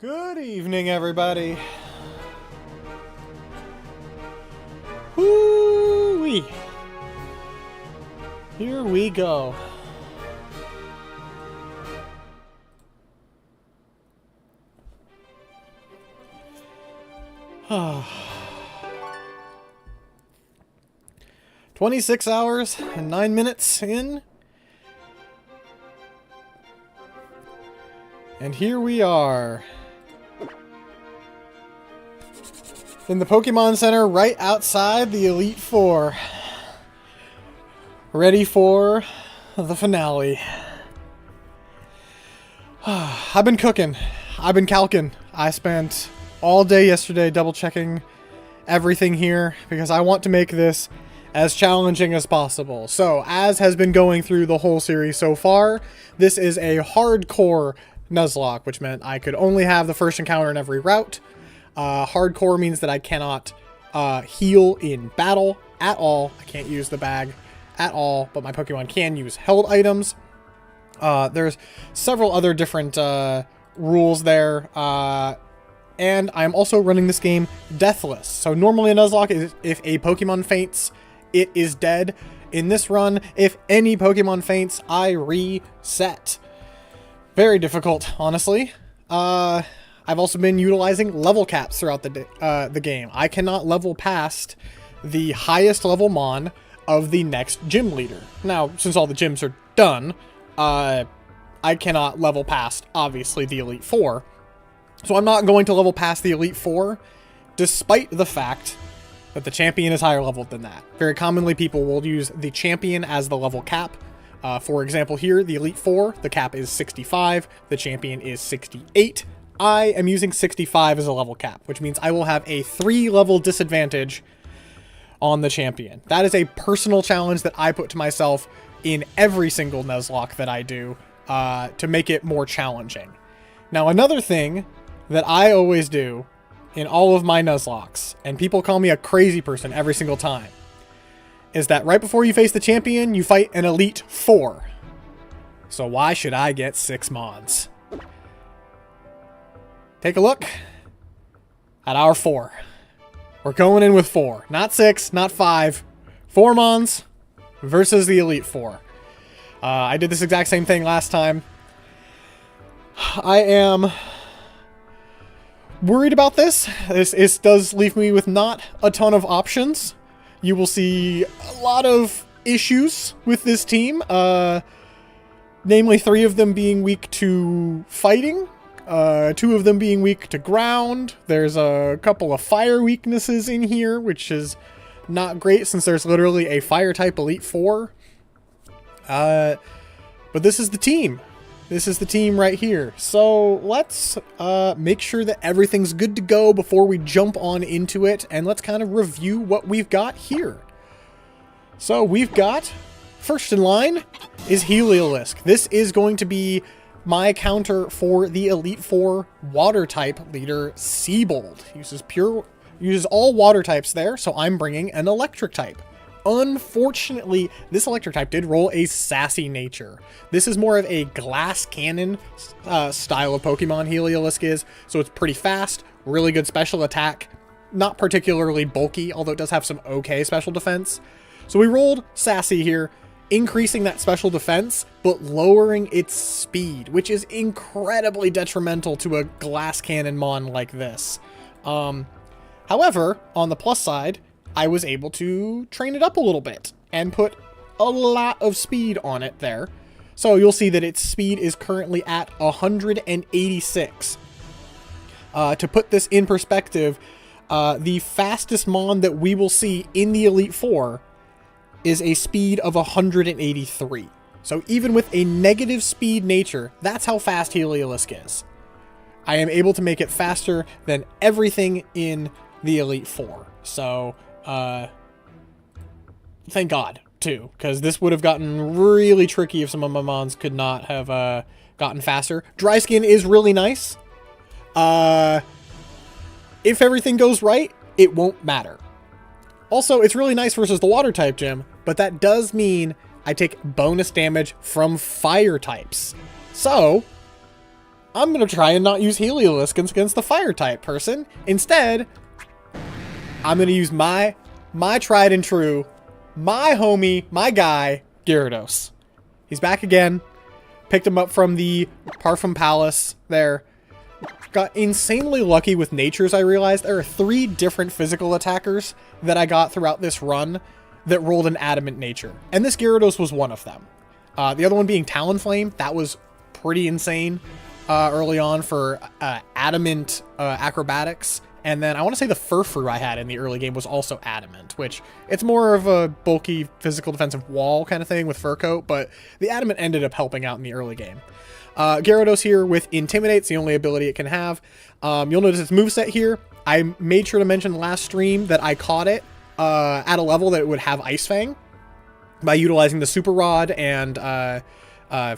Good evening, everybody. Whoo-wee. Here we go. Ah. 26 hours and 9 minutes in. And here we are. In the Pokemon Center right outside the Elite Four. Ready for the finale. I've been cooking. I've been calking. I spent all day yesterday double checking everything here because I want to make this as challenging as possible. So, as has been going through the whole series so far, this is a hardcore Nuzlocke, which meant I could only have the first encounter in every route. Hardcore means that I cannot heal in battle at all. I can't use the bag at all, but my Pokemon can use held items. There's several other different rules there. And I'm also running this game Deathless. So normally a Nuzlocke is if a Pokemon faints, it is dead. In this run, if any Pokemon faints, I reset. Very difficult, honestly. I've also been utilizing level caps throughout the game. I cannot level past the highest level Mon of the next gym leader. Now, since all the gyms are done, I cannot level past, obviously, the Elite Four. So I'm not going to level past the Elite Four, despite the fact that the champion is higher leveled than that. Very commonly, people will use the champion as the level cap. For example, here, the Elite Four, the cap is 65, the champion is 68. I am using 65 as a level cap, which means I will have a 3-level disadvantage on the champion. That is a personal challenge that I put to myself in every single Nuzlocke that I do to make it more challenging. Now, another thing that I always do in all of my Nuzlockes, and people call me a crazy person every single time, is that right before you face the champion, you fight an Elite Four. So why should I get 6 Mons? Take a look at our 4. We're going in with 4. Not 6, not 5. 4 Mons versus the Elite Four. I did this exact same thing last time. I am worried about this. This does leave me with not a ton of options. You will see a lot of issues with this team. Namely, 3 of them being weak to fighting. 2 of them being weak to ground. There's a couple of fire weaknesses in here, which is not great since there's literally a fire type Elite Four. But this is the team. This is the team right here. So let's make sure that everything's good to go before we jump on into it. And let's kind of review what we've got here. So we've got, first in line is Heliolisk. This is going to be my counter for the Elite Four water type leader Seabold. Uses all water types there, so I'm bringing an electric type. Unfortunately, this electric type did roll a sassy nature. This is more of a glass cannon style of Pokemon, Heliolisk is, so it's pretty fast, really good special attack, not particularly bulky, although it does have some okay special defense. So we rolled sassy here, increasing that special defense, but lowering its speed, which is incredibly detrimental to a glass cannon Mon like this. However, on the plus side, I was able to train it up a little bit and put a lot of speed on it there. So you'll see that its speed is currently at 186. To put this in perspective, the fastest Mon that we will see in the Elite Four is a speed of 183. So even with a negative speed nature, that's how fast Heliolisk is. I am able to make it faster than everything in the Elite Four. So, thank God, too, because this would have gotten really tricky if some of my Mons could not have gotten faster. Dry Skin is really nice. If everything goes right, it won't matter. Also, it's really nice versus the water type gym, but that does mean I take bonus damage from fire types. So, I'm going to try and not use Heliolisk against the fire type person. Instead, I'm going to use my tried and true, my homie, my guy, Gyarados. He's back again. Picked him up from the Parfum Palace there. Got insanely lucky with natures, I realized. There are 3 different physical attackers that I got throughout this run that rolled an adamant nature. And this Gyarados was one of them. The other one being Talonflame. That was pretty insane early on for adamant acrobatics. And then I want to say the Furfrou I had in the early game was also adamant, which it's more of a bulky physical defensive wall kind of thing with Fur Coat, but the adamant ended up helping out in the early game. Gyarados here with Intimidate's the only ability it can have. You'll notice its moveset here. I made sure to mention last stream that I caught it at a level that it would have Ice Fang by utilizing the Super Rod and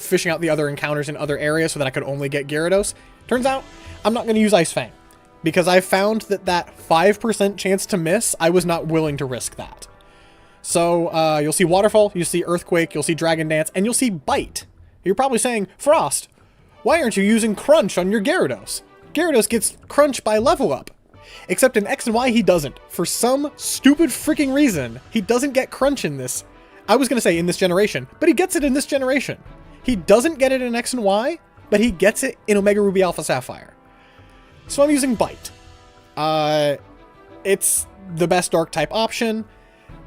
fishing out the other encounters in other areas so that I could only get Gyarados. Turns out I'm not going to use Ice Fang because I found that 5% chance to miss, I was not willing to risk that. So you'll see Waterfall, you'll see Earthquake, you'll see Dragon Dance, and you'll see Bite. You're probably saying, Frost, why aren't you using Crunch on your Gyarados? Gyarados gets Crunch by level up. Except in X and Y, he doesn't. For some stupid freaking reason, he doesn't get Crunch in this. I was going to say in this generation, but he gets it in this generation. He doesn't get it in X and Y, but he gets it in Omega Ruby Alpha Sapphire. So I'm using Bite. It's the best Dark type option,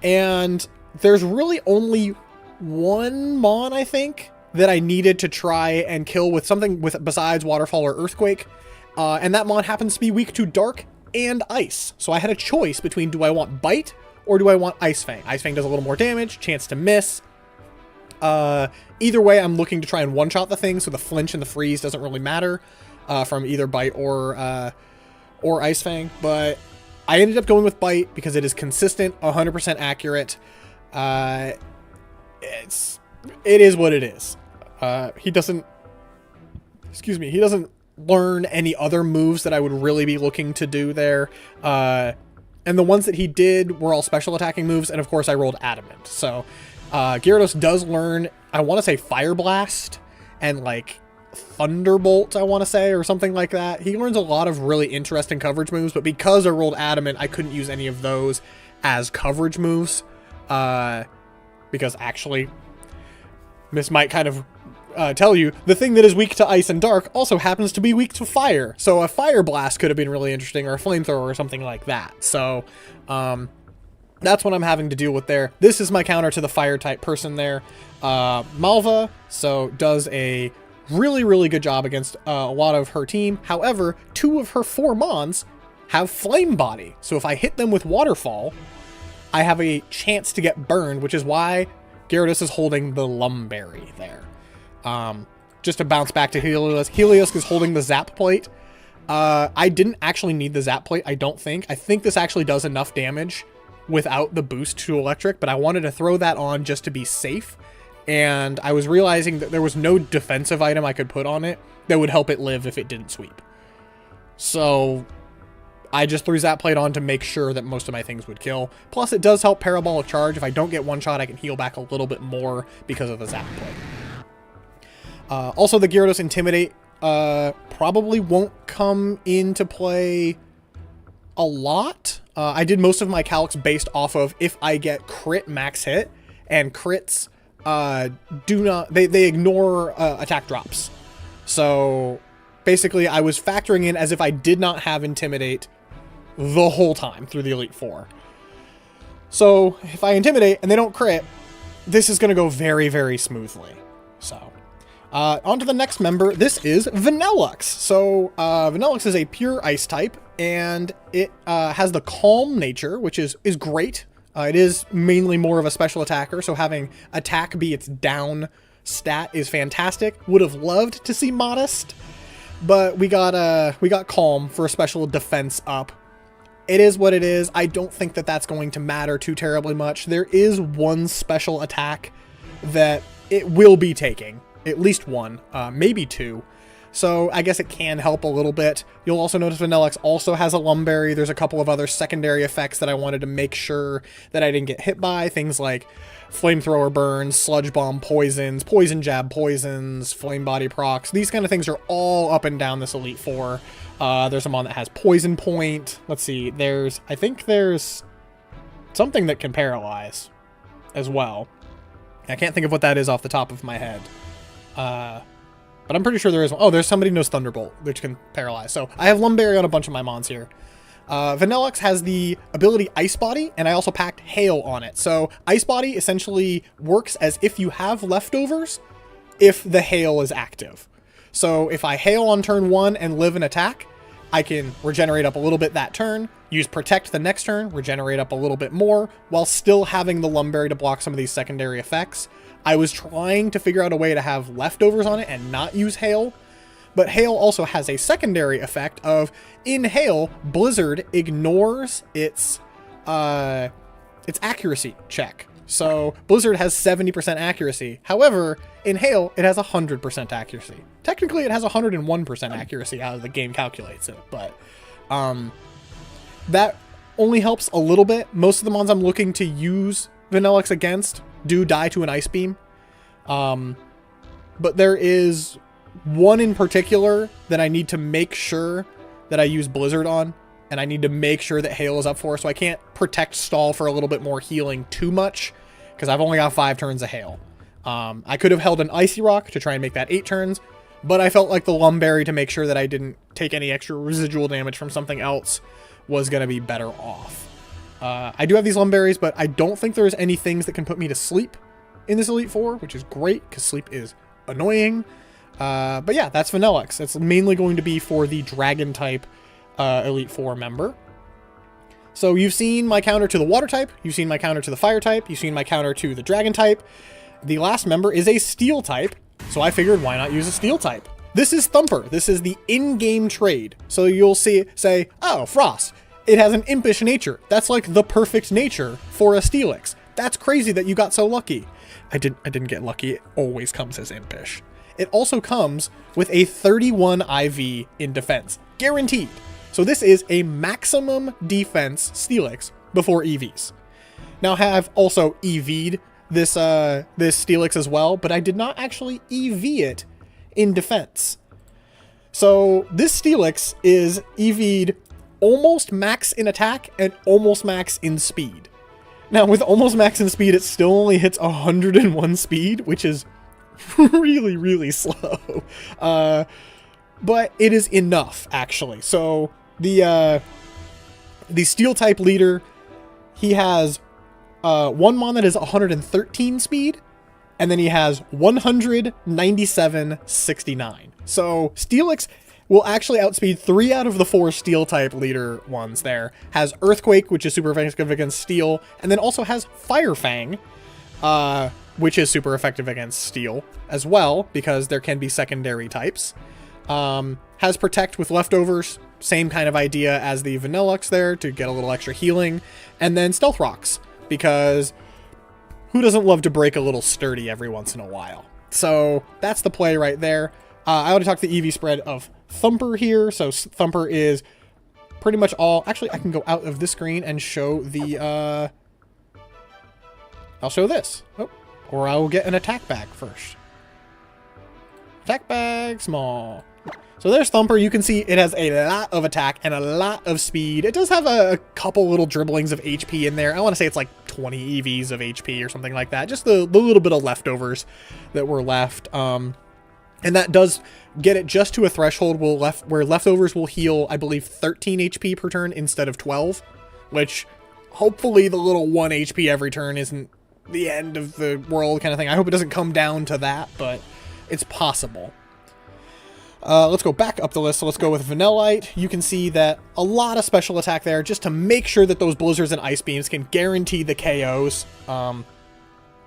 and there's really only one Mon, I think, that I needed to try and kill with something besides Waterfall or Earthquake, and that Mon happens to be weak to Dark and Ice. So I had a choice between do I want Bite or do I want Ice Fang. Ice Fang does a little more damage, chance to miss. Either way, I'm looking to try and one-shot the thing, so the flinch and the freeze doesn't really matter from either Bite or Ice Fang, but I ended up going with Bite because it is consistent, 100% accurate. It is what it is. He doesn't learn any other moves that I would really be looking to do there. And the ones that he did were all special attacking moves, and of course I rolled Adamant. So Gyarados does learn, I want to say Fire Blast and like Thunderbolt, I want to say, or something like that. He learns a lot of really interesting coverage moves, but because I rolled Adamant, I couldn't use any of those as coverage moves. Because actually, this might kind of tell you, the thing that is weak to Ice and Dark also happens to be weak to Fire. So a Fire Blast could have been really interesting, or a Flamethrower or something like that. So that's what I'm having to deal with there. This is my counter to the Fire type person there. Malva, so does a really, really good job against a lot of her team. However, 2 of her 4 Mons have Flame Body. So if I hit them with Waterfall, I have a chance to get burned, which is why Gyarados is holding the Lumberry there. Just to bounce back to Heliolisk. Heliolisk is holding the Zap Plate. I didn't actually need the Zap Plate, I don't think. I think this actually does enough damage without the boost to Electric, but I wanted to throw that on just to be safe. And I was realizing that there was no defensive item I could put on it that would help it live if it didn't sweep. So I just threw Zap Plate on to make sure that most of my things would kill. Plus, it does help Parabolic Charge. If I don't get one shot, I can heal back a little bit more because of the Zap Plate. Also, the Gyarados Intimidate probably won't come into play a lot. I did most of my calcs based off of if I get crit max hit, and crits they ignore attack drops. So basically, I was factoring in as if I did not have Intimidate the whole time through the Elite Four. So if I Intimidate and they don't crit, this is going to go very, very smoothly. So on to the next member. This is Vanillux. So Vanillux is a pure ice type, and it has the calm nature, which is great. It is mainly more of a special attacker, so having attack be its down stat is fantastic. Would have loved to see modest, but we got calm for a special defense up. It is what it is. I don't think that that's going to matter too terribly much. There is one special attack that it will be taking, at least one, maybe 2. so I guess it can help a little bit. You'll also notice Vanilluxe also has a Lumberry. There's a couple of other secondary effects that I wanted to make sure that I didn't get hit by. Things like Flamethrower Burns, Sludge Bomb Poisons, Poison Jab Poisons, Flame Body Procs. These kind of things are all up and down this Elite Four. There's a mon that has Poison Point. Let's see, I think there's something that can paralyze as well. I can't think of what that is off the top of my head. But I'm pretty sure there is one. Oh, there's somebody who knows Thunderbolt, which can paralyze. So I have Lumberry on a bunch of my mons here. Vanilluxe has the ability Ice Body, and I also packed Hail on it. So Ice Body essentially works as if you have leftovers if the Hail is active. So if I Hail on turn 1 and live an attack, I can regenerate up a little bit that turn, use Protect the next turn, regenerate up a little bit more, while still having the Lumberry to block some of these secondary effects. I was trying to figure out a way to have leftovers on it and not use Hail, but Hail also has a secondary effect of, in Hail, Blizzard ignores its accuracy check. So Blizzard has 70% accuracy. However, in Hail, it has 100% accuracy. Technically, it has 101% accuracy how the game calculates it, but that only helps a little bit. Most of the mons I'm looking to use Vanilluxe against do die to an Ice Beam. But there is one in particular that I need to make sure that I use Blizzard on, and I need to make sure that Hail is up for, so I can't Protect stall for a little bit more healing too much, because I've only got 5 turns of Hail. I could have held an Icy Rock to try and make that 8 turns, but I felt like the Lumberry to make sure that I didn't take any extra residual damage from something else was going to be better off. I do have these Lumberries, but I don't think there's any things that can put me to sleep in this Elite Four, which is great, because sleep is annoying. But yeah, that's Vanilluxe. It's mainly going to be for the Dragon type Elite Four member. So you've seen my counter to the Water type, you've seen my counter to the Fire type, you've seen my counter to the Dragon type. The last member is a Steel type, so I figured why not use a Steel type? This is Thumper. This is the in-game trade. So you'll say, oh, Frost, it has an impish nature. That's like the perfect nature for a Steelix. That's crazy that you got so lucky. I didn't get lucky. It always comes as impish. It also comes with a 31 IV in defense, guaranteed. So this is a maximum defense Steelix before EVs. Now I have also EV'd this Steelix as well, but I did not actually EV it in defense. So this Steelix is EV'd almost max in attack and almost max in speed. Now with almost max in speed, it still only hits 101 speed, which is really, really slow. But it is enough, actually. So the Steel type leader, he has one mon that is 113 speed, and then he has 197.69. So Steelix will actually outspeed 3 out of the 4 Steel type leader ones there. Has Earthquake, which is super effective against Steel, and then also has Fire Fang, which is super effective against Steel as well, because there can be secondary types. Has Protect with leftovers, same kind of idea as the Vanilluxe there, to get a little extra healing. And then Stealth Rocks, because who doesn't love to break a little sturdy every once in a while? So that's the play right there. I already talked the EV spread of Thumper here, so Thumper is pretty much all... Actually, I can go out of this screen and show the... I'll show this. Oh, or I will get an attack bag first. Attack bag, small. So there's Thumper. You can see it has a lot of attack and a lot of speed. It does have a couple little dribblings of HP in there. I want to say it's like 20 EVs of HP or something like that. Just the little bit of leftovers that were left. And that does get it just to a threshold where leftovers will heal, I believe, 13 HP per turn instead of 12. Which, hopefully the little 1 HP every turn isn't the end of the world kind of thing. I hope it doesn't come down to that, but it's possible. Let's go back up the list. So let's go with Vanillite. You can see that a lot of special attack there just to make sure that those Blizzards and Ice Beams can guarantee the KOs.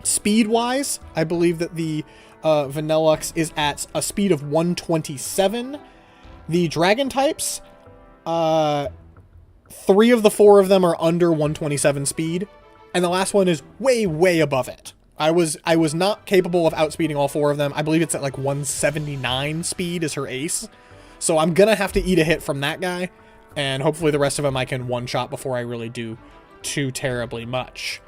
Speed-wise, I believe that the Vanilluxe is at a speed of 127. The Dragon types, 3 of the 4 of them are under 127 speed. And the last one is way, way above it. I was not capable of outspeeding all 4 of them. I believe it's at like 179 speed is her ace. So I'm gonna have to eat a hit from that guy, and hopefully the rest of them I can one-shot before I really do too terribly much.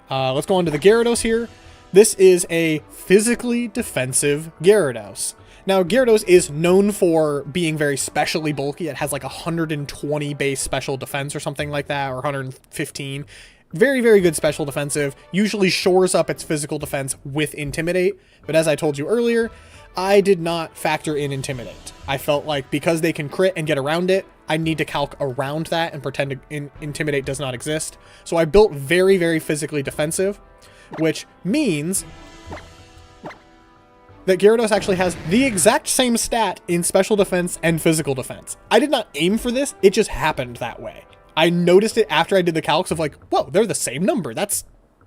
Let's go on to the Gyarados here. This is a physically defensive Gyarados. Now, Gyarados is known for being very specially bulky. It has like 120 base special defense or something like that, or 115. Very, very good special defensive. Usually shores up its physical defense with Intimidate. But as I told you earlier, I did not factor in Intimidate. I felt like because they can crit and get around it, I need to calc around that and pretend Intimidate does not exist. So I built very, very physically defensive, which means that Gyarados actually has the exact same stat in special defense and physical defense. I did not aim for this, it just happened that way. I noticed it after I did the calcs of like, whoa, they're the same number. That's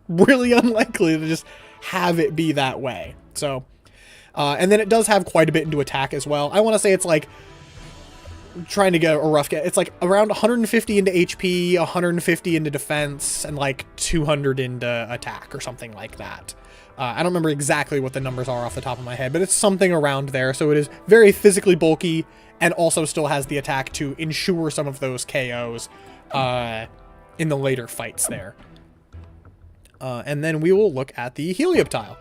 really unlikely to just have it be that way. So, and then it does have quite a bit into attack as well. I want to say it's like, trying to get a rough get, it's like around 150 into HP, 150 into defense, and like 200 into attack or something like that. I don't remember exactly what the numbers are off the top of my head, but it's something around there. So it is very physically bulky and also still has the attack to ensure some of those KOs in the later fights there. And then we will look at the Helioptile.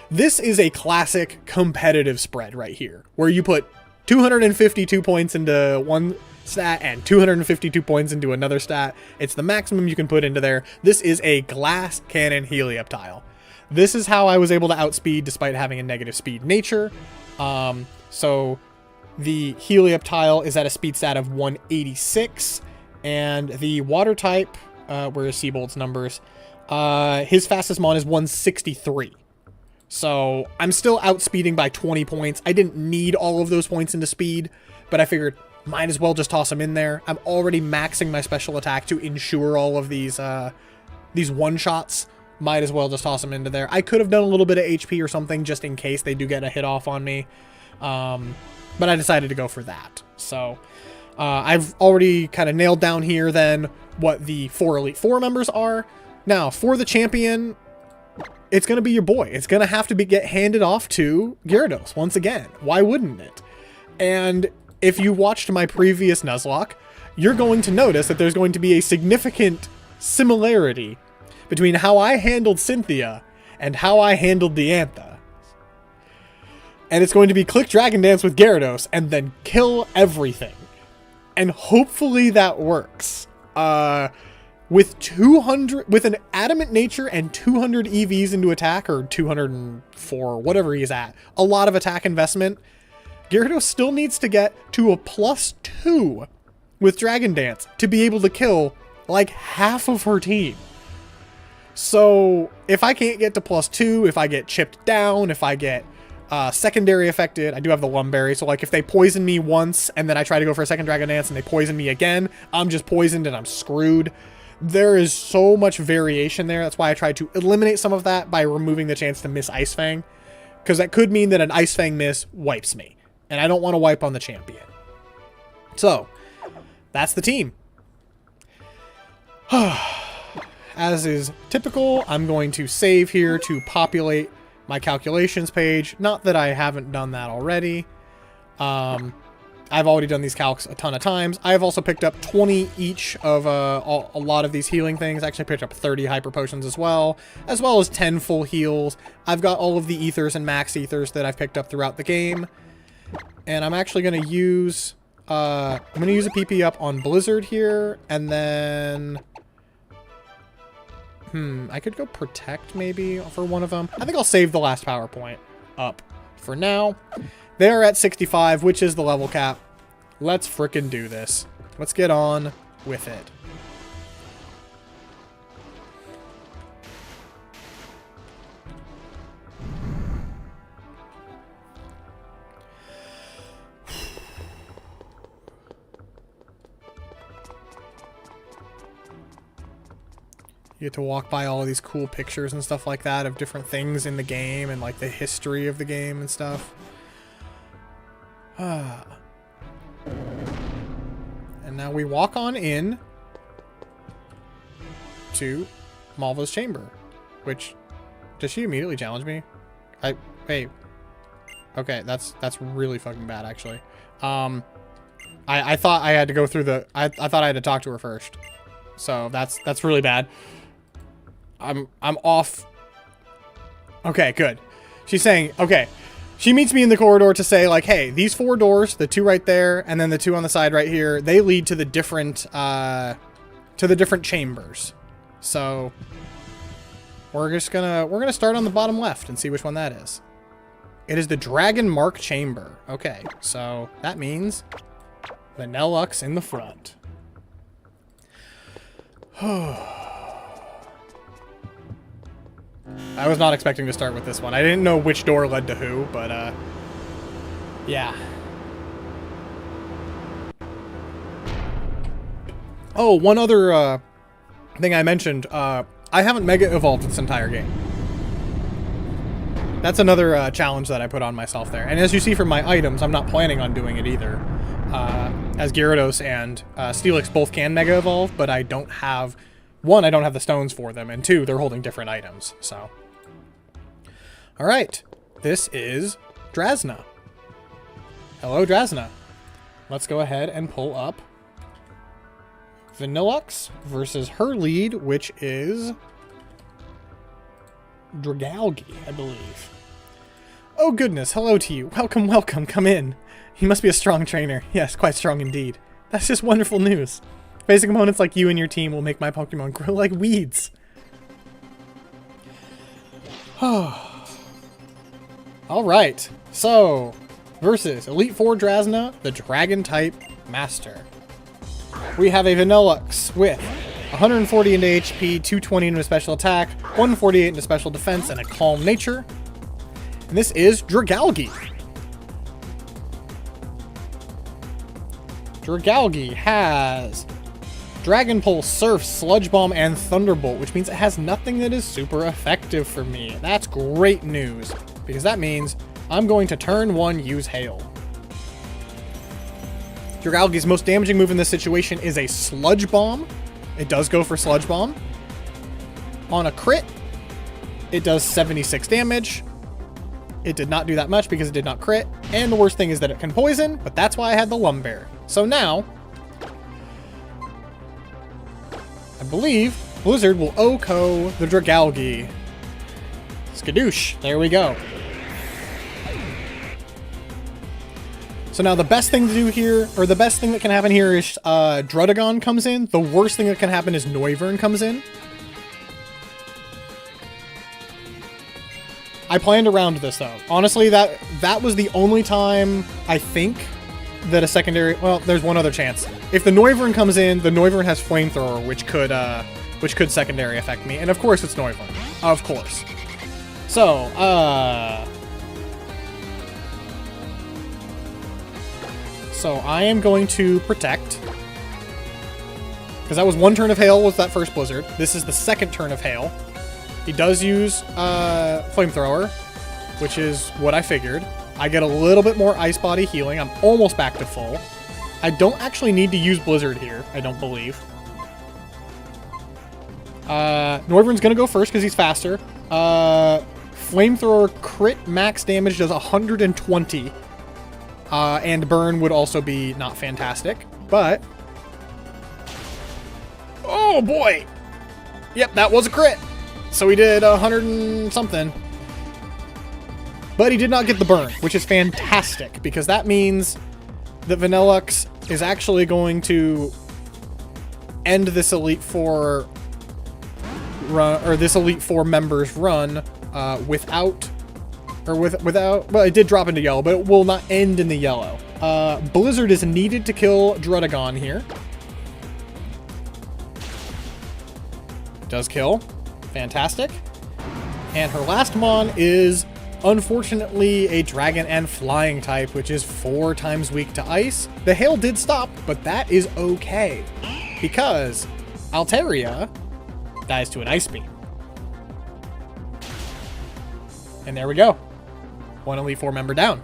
This is a classic competitive spread right here, where you put 252 points into one stat and 252 points into another stat. It's the maximum you can put into there. This is a glass cannon Helioptile. This is how I was able to outspeed despite having a negative speed nature. So the Helioptile is at a speed stat of 186, and the water type, where is Seabold's numbers? His fastest mon is 163. So I'm still outspeeding by 20 points. I didn't need all of those points into speed, but I figured might as well just toss them in there. I'm already maxing my special attack to ensure all of these one-shots. Might as well just toss them into there. I could have done a little bit of HP or something just in case they do get a hit off on me. But I decided to go for that. So I've already kind of nailed down here then what the 4 Elite Four members are. Now, for the champion, it's going to be your boy. It's going to have to get handed off to Gyarados once again. Why wouldn't it? And if you watched my previous Nuzlocke, you're going to notice that there's going to be a significant similarity between how I handled Cynthia and how I handled Diantha. And it's going to be click Dragon Dance with Gyarados and then kill everything. And hopefully that works. With an adamant nature and 200 EVs into attack, or 204, whatever he's at, a lot of attack investment, Gyarados still needs to get to a +2 with Dragon Dance to be able to kill like half of her team. So if I can't get to +2, if I get chipped down, if I get secondary affected, I do have the Lumberry, so like if they poison me once and then I try to go for a second Dragon Dance and they poison me again, I'm just poisoned and I'm screwed. There is so much variation there. That's why I tried to eliminate some of that by removing the chance to miss Ice Fang, because that could mean that an Ice Fang miss wipes me, and I don't want to wipe on the champion. So that's the team. As is typical, I'm going to save here to populate my calculations page. Not that I haven't done that already. I've already done these calcs a ton of times. I've also picked up 20 each of a lot of these healing things. Actually picked up 30 hyper potions as well as 10 full heals. I've got all of the ethers and max ethers that I've picked up throughout the game. And I'm actually going to use a PP up on Blizzard here, and then I could go Protect maybe for one of them. I think I'll save the last PowerPoint up for now. They're at 65, which is the level cap. Let's frickin' do this. Let's get on with it. You get to walk by all of these cool pictures and stuff like that of different things in the game and like the history of the game and stuff. And now we walk on in to Malva's chamber, which Does she immediately challenge me? Hey. Okay, that's really fucking bad, actually. I thought I had to go through the... I thought I had to talk to her first. So that's really bad. I'm off. Okay, good. She's saying, okay. She meets me in the corridor to say, like, hey, these 4 doors, the 2 right there, and then the 2 on the side right here, they lead to the different chambers. So we're gonna start on the bottom left and see which one that is. It is the Dragon Mark Chamber. Okay, so that means Vanillux in the front. I was not expecting to start with this one. I didn't know which door led to who, but, yeah. Oh, one other, thing I mentioned, I haven't Mega Evolved this entire game. That's another, challenge that I put on myself there. And as you see from my items, I'm not planning on doing it either. As Gyarados and, Steelix both can Mega Evolve, but I don't have... 1, I don't have the stones for them, and 2, they're holding different items, so... Alright, this is Drasna. Hello, Drasna. Let's go ahead and pull up Vanillux versus her lead, which is Dragalge, I believe. Oh goodness, hello to you. Welcome, welcome, come in. You must be a strong trainer. Yes, quite strong indeed. That's just wonderful news. Basic opponents like you and your team will make my Pokemon grow like weeds. Alright, so, versus Elite Four Drasna, the Dragon-type Master. We have a Vanillux with 140 into HP, 220 into special attack, 148 into special defense, and a calm nature. And this is Dragalge. Dragalge has Dragon Pulse, Surf, Sludge Bomb, and Thunderbolt, which means it has nothing that is super effective for me. That's great news, because that means I'm going to turn 1 use Hail. Dragalge's most damaging move in this situation is a Sludge Bomb. It does go for Sludge Bomb. On a crit, it does 76 damage. It did not do that much because it did not crit. And the worst thing is that it can poison, but that's why I had the Lumbear. So now, I believe Blizzard will OHKO the Dragalge. Skadoosh. There we go. So now the best thing to do here, or the best thing that can happen here is Druddigon comes in. The worst thing that can happen is Noivern comes in. I planned around this though. Honestly, that was the only time I think that a secondary... Well, there's one other chance. If the Noivern comes in, the Noivern has Flamethrower, which could secondary affect me. And of course it's Noivern. Of course. So, So I am going to Protect. Because that was 1 turn of Hail with that first Blizzard. This is the 2nd turn of Hail. He does use Flamethrower, which is what I figured. I get a little bit more Ice Body healing. I'm almost back to full. I don't actually need to use Blizzard here, I don't believe. Noivern's going to go first because he's faster. Flamethrower crit max damage does 120. And burn would also be not fantastic, but... Oh boy! Yep, that was a crit! So he did 100 and something. But he did not get the burn, which is fantastic, because that means that Vanillux is actually going to end this Elite Four run, or this Elite Four members run, without... Well, it did drop into yellow, but it will not end in the yellow. Blizzard is needed to kill Druddigon here. Does kill. Fantastic. And her last mon is, unfortunately, a Dragon and Flying type, which is 4 times weak to Ice. The Hail did stop, but that is okay, because Altaria dies to an Ice Beam. And there we go. 1 Elite Four member down.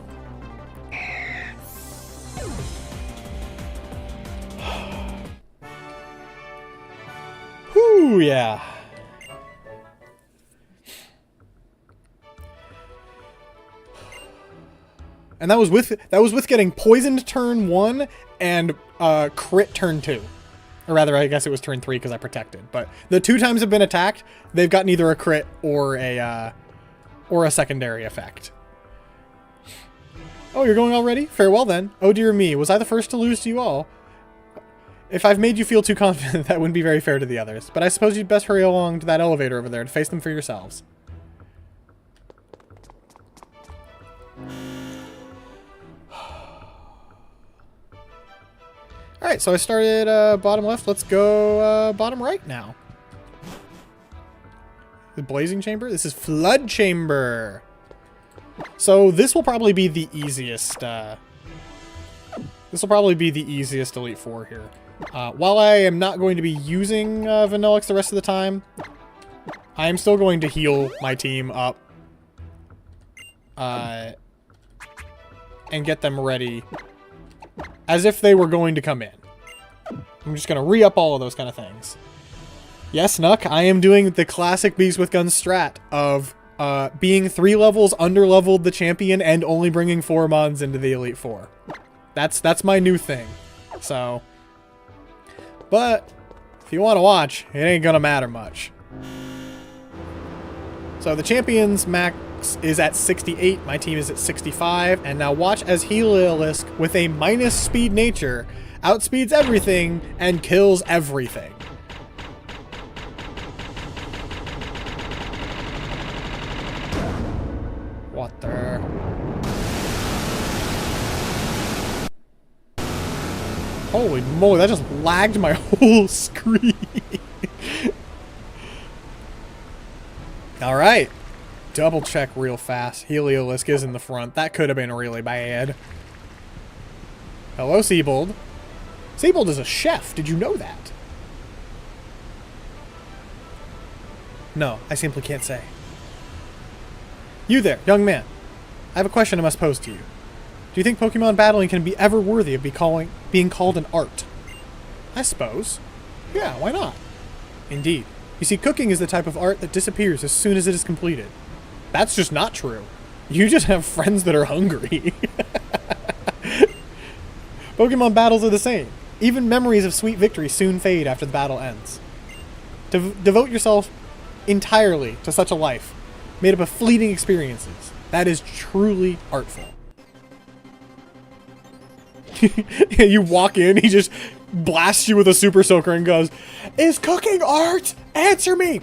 Whew, yeah. And that was with getting poisoned turn 1 and crit turn 2. Or rather, I guess it was turn 3 because I protected. But the 2 times I've been attacked, they've gotten either a crit or a secondary effect. Oh, you're going already? Farewell then. Oh dear me, was I the first to lose to you all? If I've made you feel too confident, that wouldn't be very fair to the others. But I suppose you'd best hurry along to that elevator over there to face them for yourselves. Alright, so I started bottom left. Let's go bottom right now. The Blazing Chamber? This is Flood Chamber. So this will probably be the easiest. This will probably be the easiest Elite Four here. While I am not going to be using Vanillix the rest of the time, I am still going to heal my team up and get them ready as if they were going to come in. I'm just going to re-up all of those kind of things. Yes, Nuck, I am doing the classic Beast with Guns strat of being 3 levels under-leveled the champion and only bringing 4 mons into the Elite Four. That's my new thing. So, but if you want to watch, it ain't gonna matter much. So the champion's max is at 68, my team is at 65, and now watch as Heliolisk with a minus speed nature outspeeds everything and kills everything. What the? Holy moly, that just lagged my whole screen. Alright. Double check real fast. Heliolisk is in the front. That could have been really bad. Hello, Seabold. Seabold is a chef. Did you know that? No, I simply can't say. You there, young man. I have a question I must pose to you. Do you think Pokemon battling can be ever worthy of being called an art? I suppose. Yeah, why not? Indeed. You see, cooking is the type of art that disappears as soon as it is completed. That's just not true. You just have friends that are hungry. Pokemon battles are the same. Even memories of sweet victory soon fade after the battle ends. Devote yourself entirely to such a life, made up of fleeting experiences. That is truly artful. You walk in, he just blasts you with a super soaker and goes, "Is cooking art? Answer me!"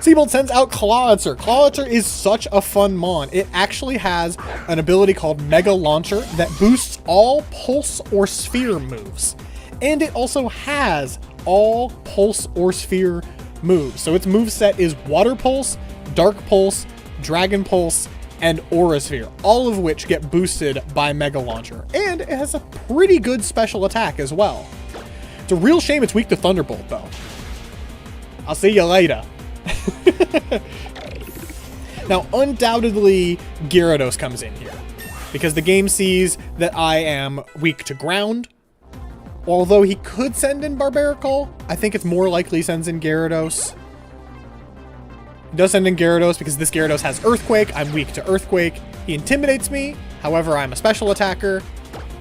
Seabold sends out Clawitzer. Clawitzer is such a fun mon. It actually has an ability called Mega Launcher that boosts all Pulse or Sphere moves. And it also has all Pulse or Sphere moves. So its moveset is Water Pulse, Dark Pulse, Dragon Pulse, and Aura Sphere, all of which get boosted by Mega Launcher. And it has a pretty good special attack as well. It's a real shame it's weak to Thunderbolt, though. I'll see you later. Now, undoubtedly, Gyarados comes in here, because the game sees that I am weak to ground. Although he could send in Barbaracle, I think it's more likely he sends in Gyarados. He does send in Gyarados because this Gyarados has Earthquake. I'm weak to Earthquake. He intimidates me. However, I'm a special attacker.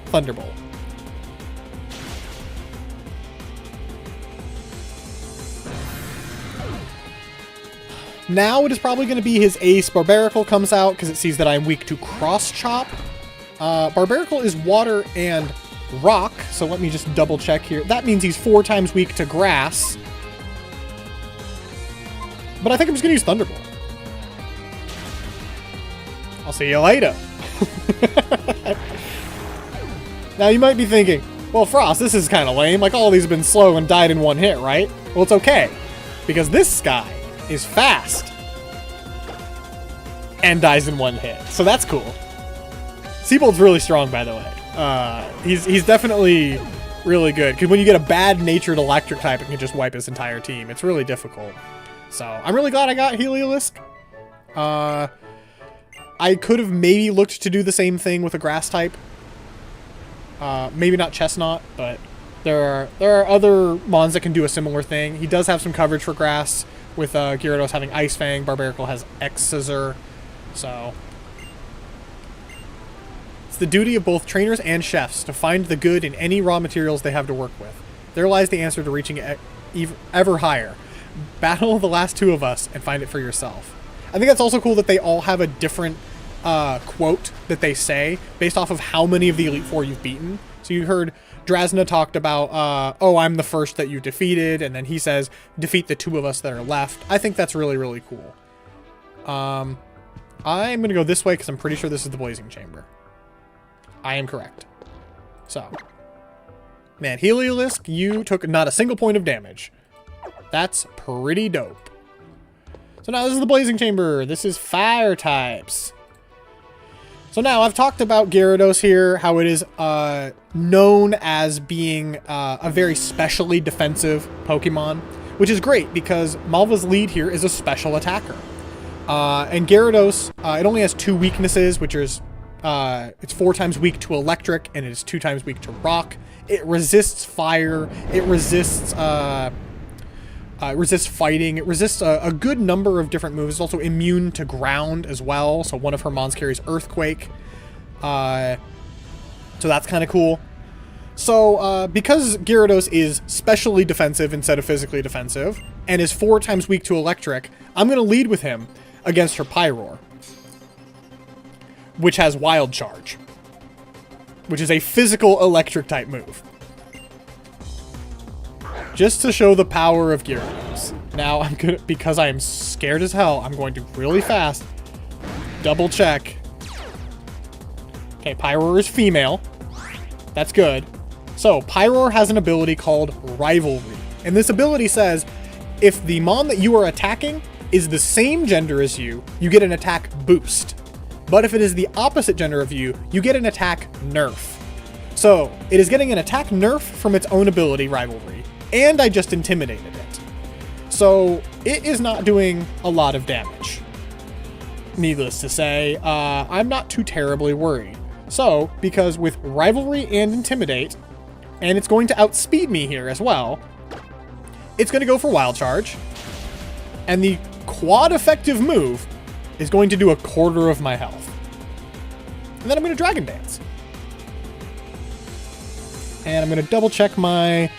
Thunderbolt. Now it is probably going to be his ace. Barbaracle comes out because it sees that I'm weak to Cross Chop. Barbaracle is water and rock, so let me just double check here. That means he's 4 times weak to grass. But I think I'm just going to use Thunderbolt. I'll see you later. Now you might be thinking, well, Frost, this is kind of lame. Like, all these have been slow and died in 1 hit, right? Well, it's okay, because this guy is fast and dies in 1 hit. So that's cool. Seabold's really strong, by the way. He's definitely really good, because when you get a bad-natured electric type, it can just wipe his entire team. It's really difficult. So I'm really glad I got Heliolisk. I could have maybe looked to do the same thing with a grass type. Maybe not Chestnut, but there are other mons that can do a similar thing. He does have some coverage for grass, with Gyarados having Ice Fang. Barbaracle has X-Scissor. So it's the duty of both trainers and chefs to find the good in any raw materials they have to work with. There lies the answer to reaching ever higher. Battle the last two of us and find it for yourself. I think that's also cool that they all have a different quote that they say based off of how many of the Elite Four you've beaten. So you heard Drasna talked about, oh, I'm the first that you defeated, and then he says, defeat the two of us that are left. I think that's really, really cool. I'm going to go this way because I'm pretty sure this is the Blazing Chamber. I am correct. So, man, Heliolisk, you took not a single point of damage. That's pretty dope. So now this is the Blazing Chamber. This is fire types. So now I've talked about Gyarados here, how it is known as being a very specially defensive Pokemon, which is great because Malva's lead here is a special attacker. And Gyarados, it only has 2 weaknesses, which is it's 4 times weak to electric and it is 2 times weak to rock. It resists fire. It resists fighting. It resists a good number of different moves. It's also immune to ground as well. So one of her mons carries Earthquake. So that's kind of cool. So because Gyarados is specially defensive instead of physically defensive, and is 4 times weak to electric, I'm going to lead with him against her Pyroar, which has Wild Charge, which is a physical electric type move. Just to show the power of Gyarados. Now I'm gonna, because I am scared as hell, I'm going to really fast double check. Okay, Pyroar is female. That's good. So Pyroar has an ability called Rivalry. And this ability says, if the Mon that you are attacking is the same gender as you, you get an attack boost. But if it is the opposite gender of you, you get an attack nerf. So it is getting an attack nerf from its own ability, Rivalry. And I just intimidated it. So it is not doing a lot of damage. Needless to say, I'm not too terribly worried. So, because with Rivalry and Intimidate, and it's going to outspeed me here as well, it's going to go for Wild Charge. And the quad effective move is going to do 1/4 of my health. And then I'm going to Dragon Dance. And I'm going to double check my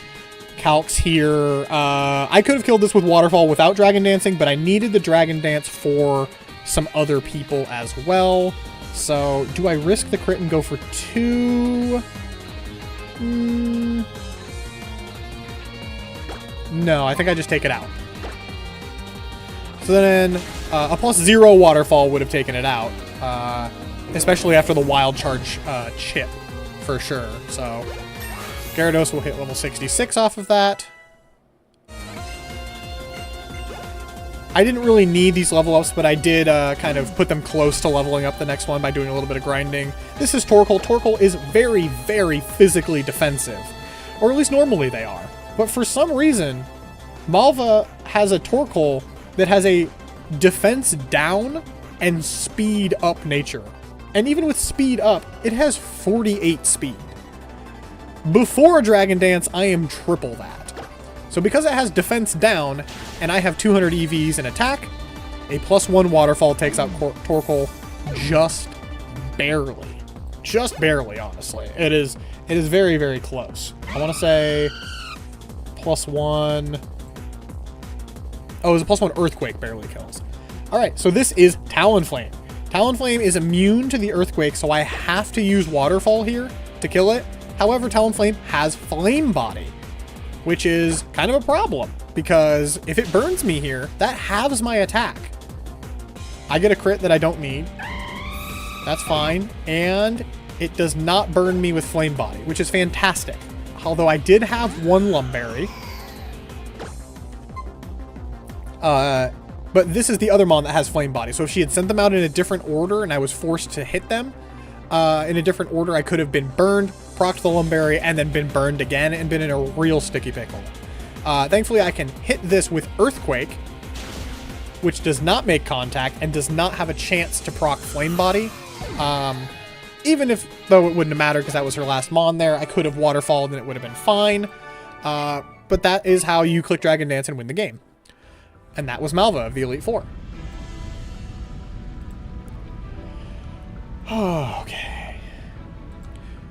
calcs here. I could have killed this with Waterfall without Dragon Dancing, but I needed the Dragon Dance for some other people as well. So, do I risk the crit and go for 2? No, I think I just take it out. So then, a +0 Waterfall would have taken it out. Especially after the Wild Charge chip, for sure. So Gyarados will hit level 66 off of that. I didn't really need these level ups, but I did kind of put them close to leveling up the next one by doing a little bit of grinding. This is Torkoal. Torkoal is very, very physically defensive. Or at least normally they are. But for some reason, Malva has a Torkoal that has a defense down and speed up nature. And even with speed up, it has 48 speed. Before Dragon Dance, I am triple that. So because it has defense down, and I have 200 EVs in attack, a +1 Waterfall takes out Torkoal just barely. Just barely, honestly. It is very, very close. I want to say +1... Oh, it was a +1 Earthquake barely kills. Alright, so this is Talonflame. Talonflame is immune to the Earthquake, so I have to use Waterfall here to kill it. However, Talonflame has Flame Body, which is kind of a problem, because if it burns me here, that halves my attack. I get a crit that I don't need. That's fine. And it does not burn me with Flame Body, which is fantastic. Although I did have 1 Lumberry. But this is the other Mon that has Flame Body. So if she had sent them out in a different order and I was forced to hit them in a different order, I could have been burned, procced the Lumberry, and then been burned again and been in a real sticky pickle. Thankfully, I can hit this with Earthquake, which does not make contact and does not have a chance to proc Flame Body. Even if, though it wouldn't have mattered because that was her last Mon there, I could have Waterfalled and it would have been fine. But that is how you click Dragon Dance and win the game. And that was Malva of the Elite Four. Oh, okay.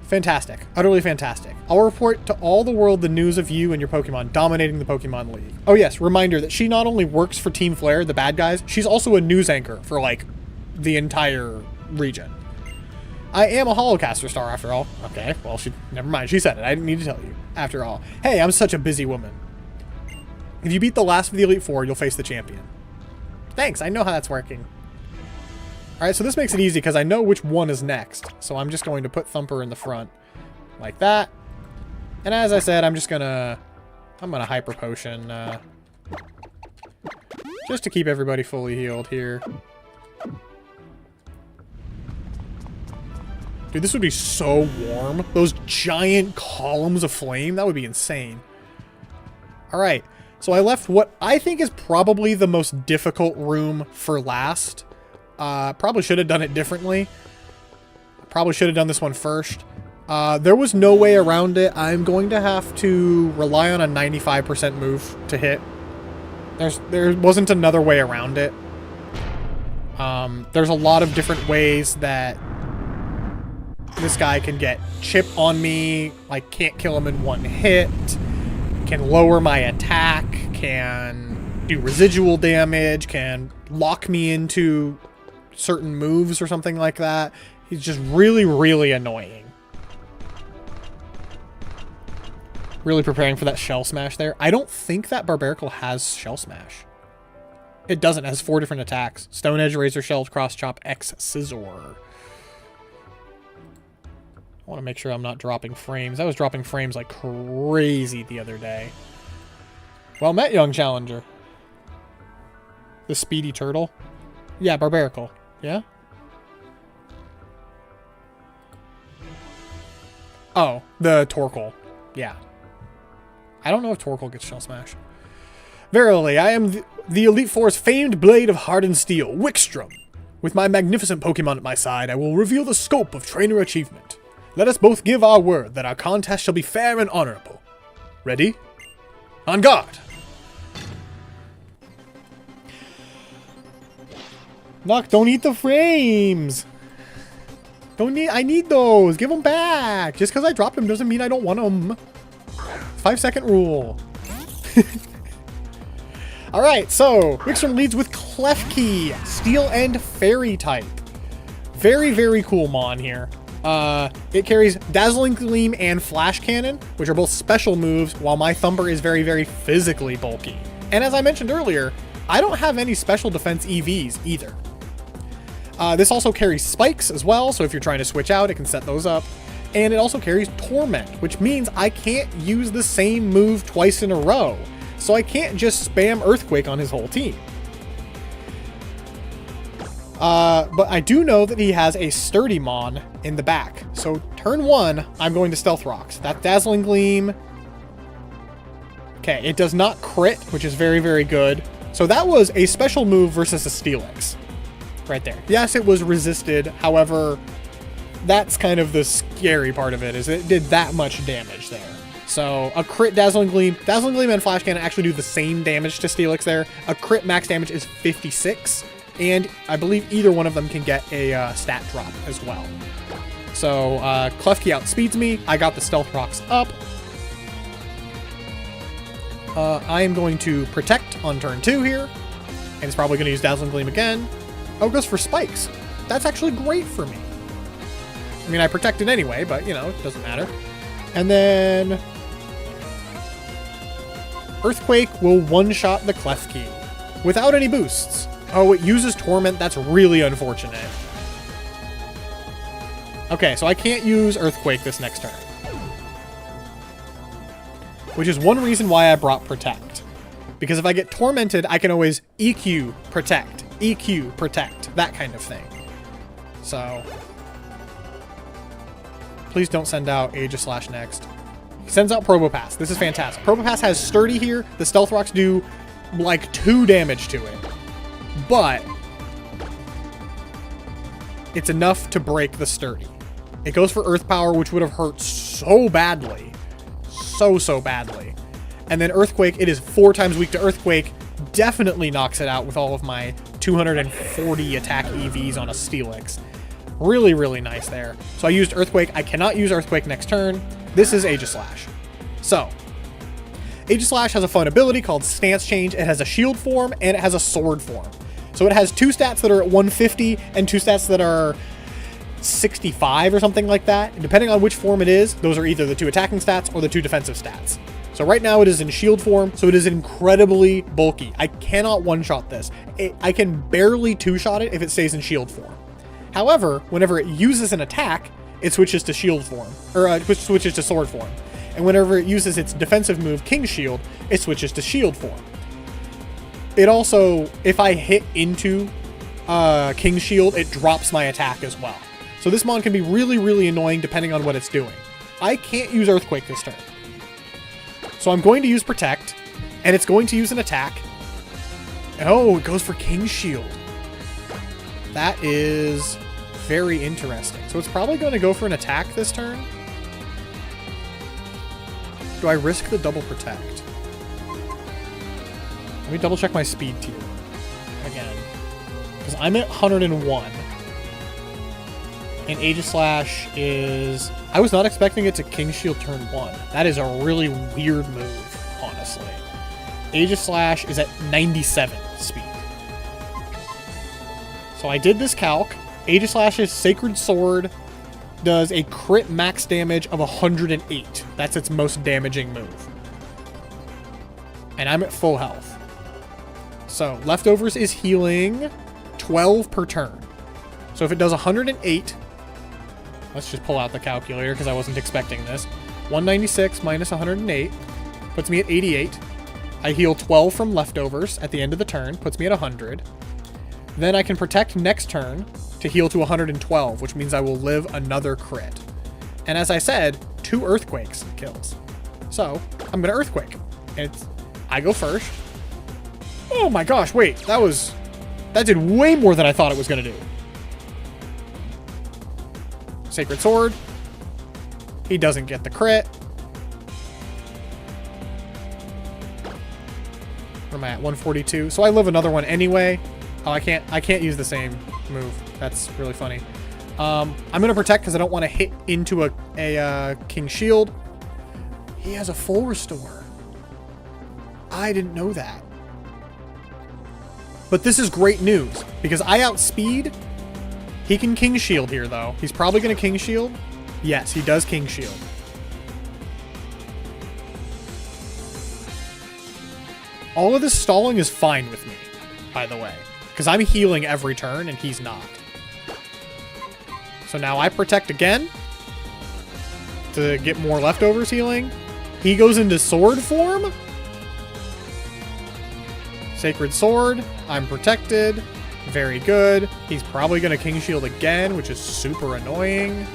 Fantastic. Utterly fantastic. I'll report to all the world the news of you and your Pokemon dominating the Pokemon League. Oh yes, reminder that she not only works for Team Flare, the bad guys, she's also a news anchor for, like, the entire region. I am a Holocaster star, after all. Okay, well, never mind. She said it. I didn't need to tell you. After all. Hey, I'm such a busy woman. If you beat the last of the Elite Four, you'll face the champion. Thanks, I know how that's working. Alright, so this makes it easy because I know which one is next. So I'm just going to put Thumper in the front. Like that. And as I said, I'm gonna Hyper Potion. Just to keep everybody fully healed here. Dude, this would be so warm. Those giant columns of flame, that would be insane. Alright, so I left what I think is probably the most difficult room for last. Probably should have done it differently. Probably should have done this one first. There was no way around it. I'm going to have to rely on a 95% move to hit. There wasn't another way around it. There's a lot of different ways that this guy can get chip on me, like can't kill him in one hit, can lower my attack, can do residual damage, can lock me into certain moves or something like that. He's just really, really annoying. Really preparing for that Shell Smash there. I don't think that Barbaracle has Shell Smash. It doesn't. It has 4 different attacks. Stone Edge, Razor Shell, Cross Chop, X Scissor. I want to make sure I'm not dropping frames. I was dropping frames like crazy the other day. Well met, young challenger. The speedy turtle. Yeah, Barbaracle. Yeah? Oh, the Torkoal. Yeah. I don't know if Torkoal gets Shell Smash. Verily, I am the Elite Four's famed blade of hardened steel, Wickstrom. With my magnificent Pokemon at my side, I will reveal the scope of trainer achievement. Let us both give our word that our contest shall be fair and honorable. Ready? On guard! Nock, don't eat the frames! I need those! Give them back! Just because I dropped them doesn't mean I don't want them. 5-second rule. Alright, so Wickstrom leads with Klefki, Steel and Fairy type. Very, very cool Mon here. It carries Dazzling Gleam and Flash Cannon, which are both special moves, while my Thumper is very, very physically bulky. And as I mentioned earlier, I don't have any special defense EVs either. This also carries Spikes as well, so if you're trying to switch out, it can set those up. And it also carries Torment, which means I can't use the same move twice in a row. So I can't just spam Earthquake on his whole team. But I do know that he has a Sturdy Mon in the back. So turn 1, I'm going to Stealth Rocks. That Dazzling Gleam. Okay, it does not crit, which is very, very good. So that was a special move versus a Steelix. Right there. Yes, it was resisted. However, that's kind of the scary part of it, is it did that much damage there. So a crit Dazzling Gleam and Flash Cannon actually do the same damage to Steelix there. A crit max damage is 56. And I believe either one of them can get a stat drop as well. So Klefki outspeeds me. I got the Stealth Rocks up. I am going to Protect on turn 2 here. And it's probably going to use Dazzling Gleam again. Oh, it goes for Spikes. That's actually great for me. I mean, I protected anyway, but, you know, it doesn't matter. And then Earthquake will one-shot the Klefki without any boosts. Oh, it uses Torment. That's really unfortunate. Okay, so I can't use Earthquake this next turn. Which is one reason why I brought Protect. Because if I get Tormented, I can always EQ, Protect, that kind of thing. So please don't send out Aegis / Next. He sends out Probopass. This is fantastic. Probopass has Sturdy here. The Stealth Rocks do like 2 damage to it. But it's enough to break the Sturdy. It goes for Earth Power, which would have hurt so badly. So badly. And then Earthquake, it is 4 times weak to Earthquake. Definitely knocks it out with all of my 240 attack EVs on a Steelix. Really, really nice there. So I used Earthquake. I cannot use Earthquake next turn. This is Aegislash. So, Aegislash has a fun ability called Stance Change. It has a shield form and it has a sword form. So it has 2 stats that are at 150 and 2 stats that are 65 or something like that. And depending on which form it is, those are either the 2 attacking stats or the 2 defensive stats. So right now it is in shield form, so it is incredibly bulky. I cannot one-shot this. I can barely 2-shot it if it stays in shield form. However, whenever it uses an attack, it switches to shield form, or switches to sword form. And whenever it uses its defensive move, King Shield, it switches to shield form. It also, if I hit into King Shield, it drops my attack as well. So this mon can be really, really annoying depending on what it's doing. I can't use Earthquake this turn. So I'm going to use Protect, and it's going to use an attack. Oh, it goes for King Shield. That is very interesting. So it's probably going to go for an attack this turn. Do I risk the double Protect? Let me double check my speed tier again. Because I'm at 101. And Aegislash is... I was not expecting it to King Shield turn 1. That is a really weird move, honestly. Aegislash is at 97 speed. So I did this calc. Aegislash's Sacred Sword does a crit max damage of 108. That's its most damaging move. And I'm at full health. So Leftovers is healing 12 per turn. So if it does 108... Let's just pull out the calculator because I wasn't expecting this. 196 minus 108 puts me at 88. I heal 12 from Leftovers at the end of the turn, puts me at 100. Then I can Protect next turn to heal to 112, which means I will live another crit. And as I said, 2 Earthquakes kills. So I'm going to Earthquake. I go first. Oh my gosh, wait, that did way more than I thought it was going to do. Sacred Sword. He doesn't get the crit. Where am I at? 142. So I live another one anyway. Oh, I can't use the same move. That's really funny. I'm gonna Protect because I don't want to hit into a King Shield. He has a full restore. I didn't know that. But this is great news because I outspeed. He can King Shield here, though. He's probably going to King Shield. Yes, he does King Shield. All of this stalling is fine with me, by the way. Because I'm healing every turn, and he's not. So now I Protect again. To get more Leftovers healing. He goes into Sword form. Sacred Sword. I'm protected. Very good. He's probably going to King Shield again, which is super annoying.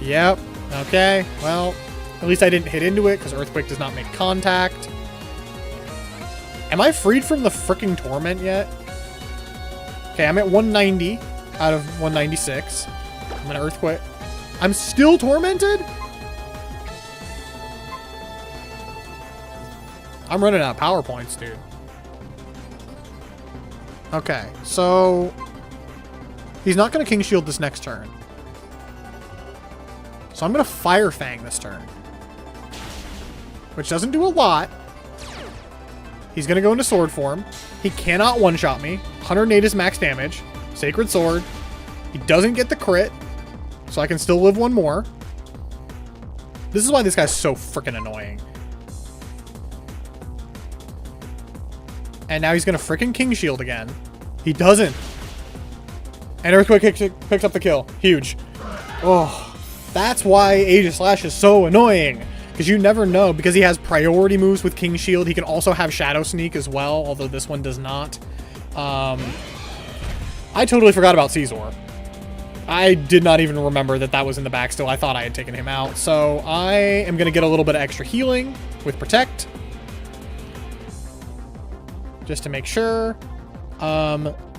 Yep. Okay. Well, at least I didn't hit into it because Earthquake does not make contact. Am I freed from the freaking Torment yet? Okay, I'm at 190 out of 196. I'm going to Earthquake. I'm still tormented? I'm running out of power points, dude. Okay, so he's not going to King Shield this next turn. So I'm going to Fire Fang this turn. Which doesn't do a lot. He's going to go into Sword form. He cannot one-shot me. 108 is max damage. Sacred Sword. He doesn't get the crit. So I can still live one more. This is why this guy's so freaking annoying. And now he's going to freaking King Shield again. He doesn't. And Earthquake picks up the kill. Huge. Oh, that's why Aegislash is so annoying. Because you never know. Because he has priority moves with King Shield. He can also have Shadow Sneak as well. Although this one does not. I totally forgot about Caesar. I did not even remember that that was in the back still. I thought I had taken him out. So I am going to get a little bit of extra healing with Protect. Just to make sure.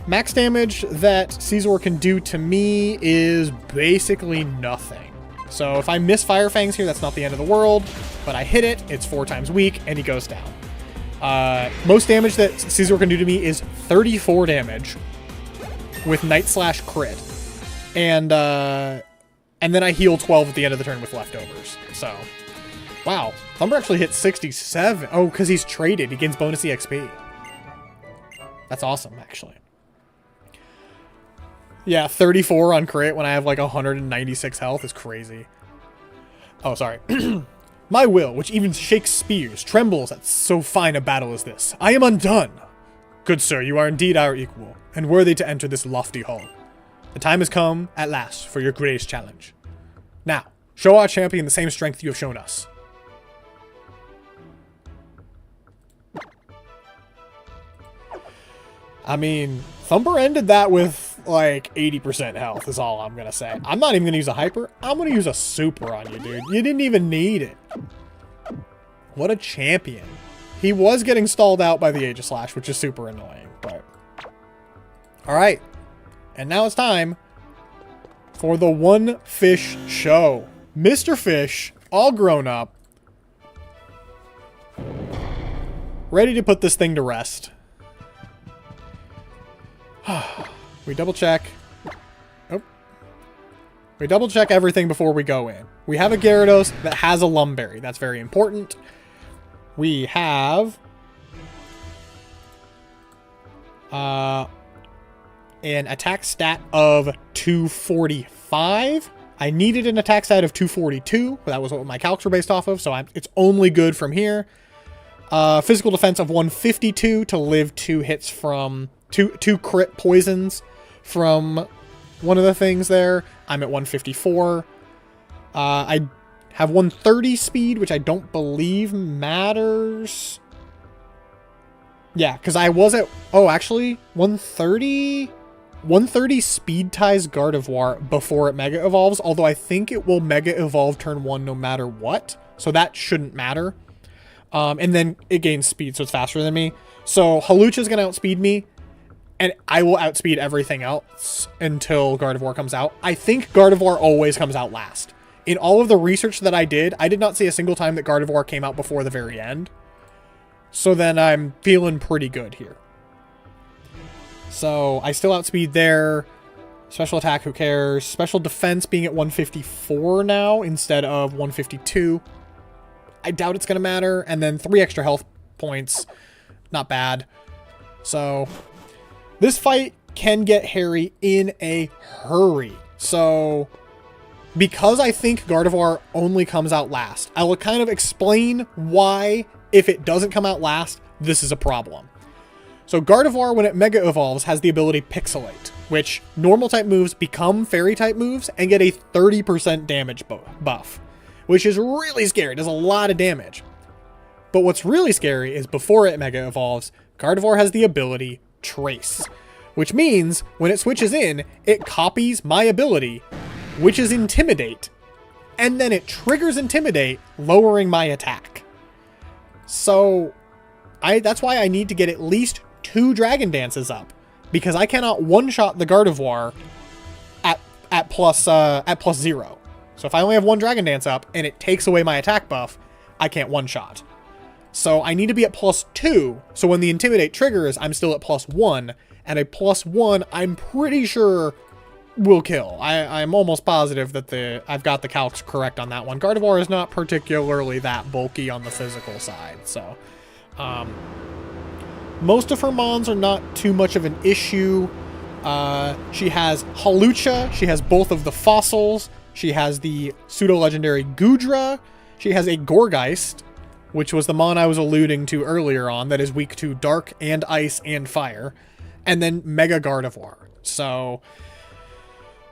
Max damage that Caesar can do to me is basically nothing. So if I miss Fire Fangs here, that's not the end of the world. But I hit it, it's 4 times weak, and he goes down. Most damage that Caesar can do to me is 34 damage with Night Slash crit. And then I heal 12 at the end of the turn with leftovers. So, wow. Thumper actually hit 67. Oh, because he's traded. He gains bonus EXP. That's awesome, actually. Yeah, 34 on crit when I have like 196 health is crazy. Oh, sorry. My will, which even shakes spears, trembles at so fine a battle as this. I am undone. Good sir, you are indeed our equal, and worthy to enter this lofty hall. The time has come, at last, for your greatest challenge. Now, show our champion the same strength you have shown us. I mean, Thumper ended that with, like, 80% health is all I'm gonna say. I'm not even gonna use a hyper. I'm gonna use a super on you, dude. You didn't even need it. What a champion. He was getting stalled out by the Aegislash, which is super annoying, but... Alright. And now it's time for the One Fish Show. Mr. Fish, all grown up, ready to put this thing to rest. We double check. Oh. We double check everything before we go in. We have a Gyarados that has a Lumberry. That's very important. We have an attack stat of 245. I needed an attack stat of 242. That was what my calcs were based off of, so it's only good from here. Physical defense of 152 to live 2 hits from... Two crit poisons from one of the things there. I'm at 154. I have 130 speed, which I don't believe matters. Yeah, because I was at... Oh, actually, 130... 130 speed ties Gardevoir before it Mega Evolves, although I think it will Mega Evolve turn 1 no matter what. So that shouldn't matter. And then it gains speed, so it's faster than me. So Hawlucha's going to outspeed me. And I will outspeed everything else until Gardevoir comes out. I think Gardevoir always comes out last. In all of the research that I did not see a single time that Gardevoir came out before the very end. So then I'm feeling pretty good here. So I still outspeed there. Special attack, who cares? Special defense being at 154 now instead of 152. I doubt it's going to matter. And then 3 extra health points. Not bad. So... this fight can get hairy in a hurry. So, because I think Gardevoir only comes out last, I will kind of explain why, if it doesn't come out last, this is a problem. So Gardevoir, when it Mega Evolves, has the ability Pixelate, which normal type moves become fairy type moves and get a 30% damage buff, which is really scary. It does a lot of damage. But what's really scary is before it Mega Evolves, Gardevoir has the ability Trace, which means when it switches in, it copies my ability, which is Intimidate, and then it triggers Intimidate, lowering my attack. So that's why I need to get at least 2 Dragon Dances up, because I cannot one-shot the Gardevoir at plus 0. So if I only have 1 Dragon Dance up and it takes away my attack buff, I can't one-shot. So I need to be at plus 2, so when the Intimidate triggers, I'm still at plus 1, and a plus 1, I'm pretty sure, will kill. I'm almost positive that I've got the calcs correct on that one. Gardevoir is not particularly that bulky on the physical side, so... most of her mons are not too much of an issue. She has Hawlucha, she has both of the fossils, she has the pseudo-legendary Goodra, she has a Gourgeist, which was the mon I was alluding to earlier on, that is weak to dark and ice and fire, and then Mega Gardevoir. So,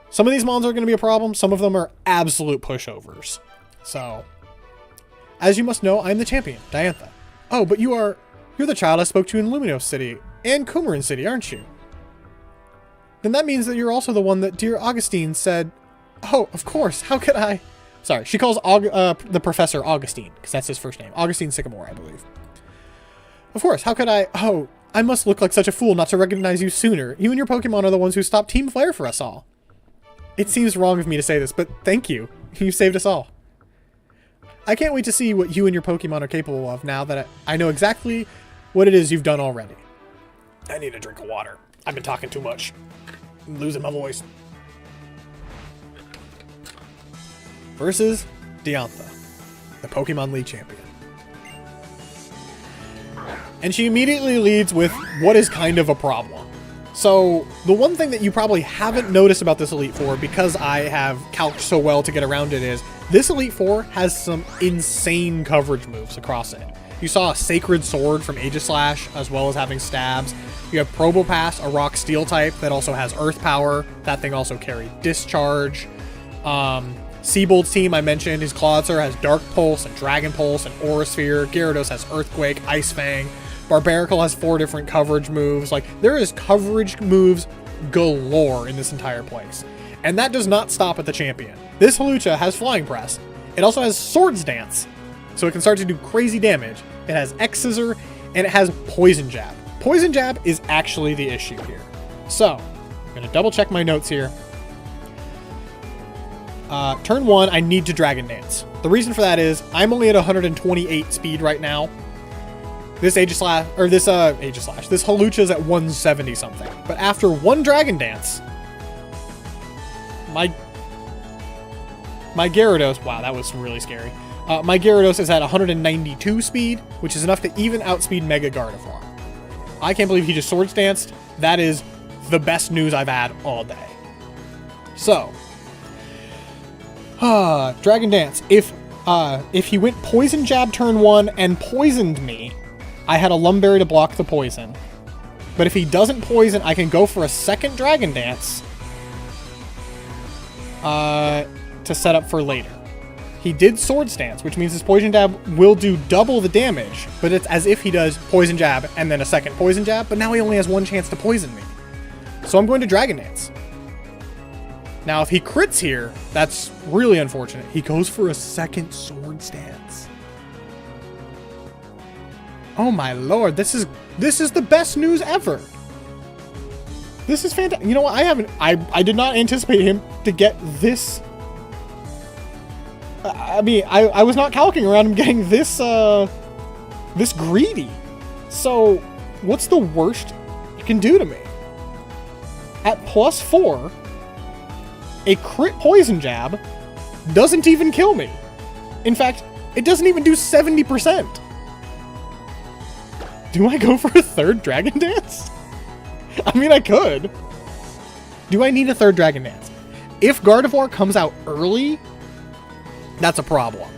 some of these mons are going to be a problem, some of them are absolute pushovers. So, as you must know, I'm the champion, Diantha. Oh, but you're the child I spoke to in Luminos City, and Coumarin City, aren't you? Then that means that you're also the one that dear Augustine said, oh, of course, how could I... Sorry, she calls the professor Augustine, because that's his first name. Augustine Sycamore, I believe. Of course, how could I... Oh, I must look like such a fool not to recognize you sooner. You and your Pokemon are the ones who stopped Team Flare for us all. It seems wrong of me to say this, but thank you. You saved us all. I can't wait to see what you and your Pokemon are capable of now that I know exactly what it is you've done already. I need a drink of water. I've been talking too much. I'm losing my voice. versus Diantha, the Pokemon League champion. And she immediately leads with what is kind of a problem. So, the one thing that you probably haven't noticed about this Elite Four, because I have calced so well to get around it, is this Elite Four has some insane coverage moves across it. You saw a Sacred Sword from Aegislash, as well as having stabs. You have Probopass, a Rock Steel type that also has Earth Power. That thing also carried Discharge. Seabold's team, I mentioned, his Clawitzer has Dark Pulse and Dragon Pulse and Aura Sphere. Gyarados has Earthquake, Ice Fang. Barbaracle has 4 different coverage moves. Like, there is coverage moves galore in this entire place. And that does not stop at the champion. This Hawlucha has Flying Press. It also has Swords Dance, so it can start to do crazy damage. It has X-Scissor, and it has Poison Jab. Poison Jab is actually the issue here. So, I'm going to double check my notes here. Turn 1, I need to Dragon Dance. The reason for that is, I'm only at 128 speed right now. This Aegislash, or this Hawlucha's at 170 something. But after one Dragon Dance, my Gyarados, wow, that was really scary. My Gyarados is at 192 speed, which is enough to even outspeed Mega Gardevoir. I can't believe he just Swords Danced. That is the best news I've had all day. So, Dragon Dance. If he went Poison Jab turn 1 and poisoned me, I had a Lumberry to block the poison. But if he doesn't poison, I can go for a second Dragon Dance to set up for later. He did Swords Dance, which means his Poison Jab will do double the damage, but it's as if he does Poison Jab and then a second Poison Jab, but now he only has one chance to poison me. So I'm going to Dragon Dance. Now, if he crits here, that's really unfortunate. He goes for a second Swords Dance. Oh my lord, this is the best news ever. This is fantastic. You know what? I did not anticipate him to get this. I mean, I was not calculating around him getting this this greedy. So, what's the worst you can do to me? At +4, a crit Poison Jab doesn't even kill me. In fact, it doesn't even do 70%. Do I go for a third Dragon Dance? I mean, I could. Do I need a third Dragon Dance? If Gardevoir comes out early, that's a problem.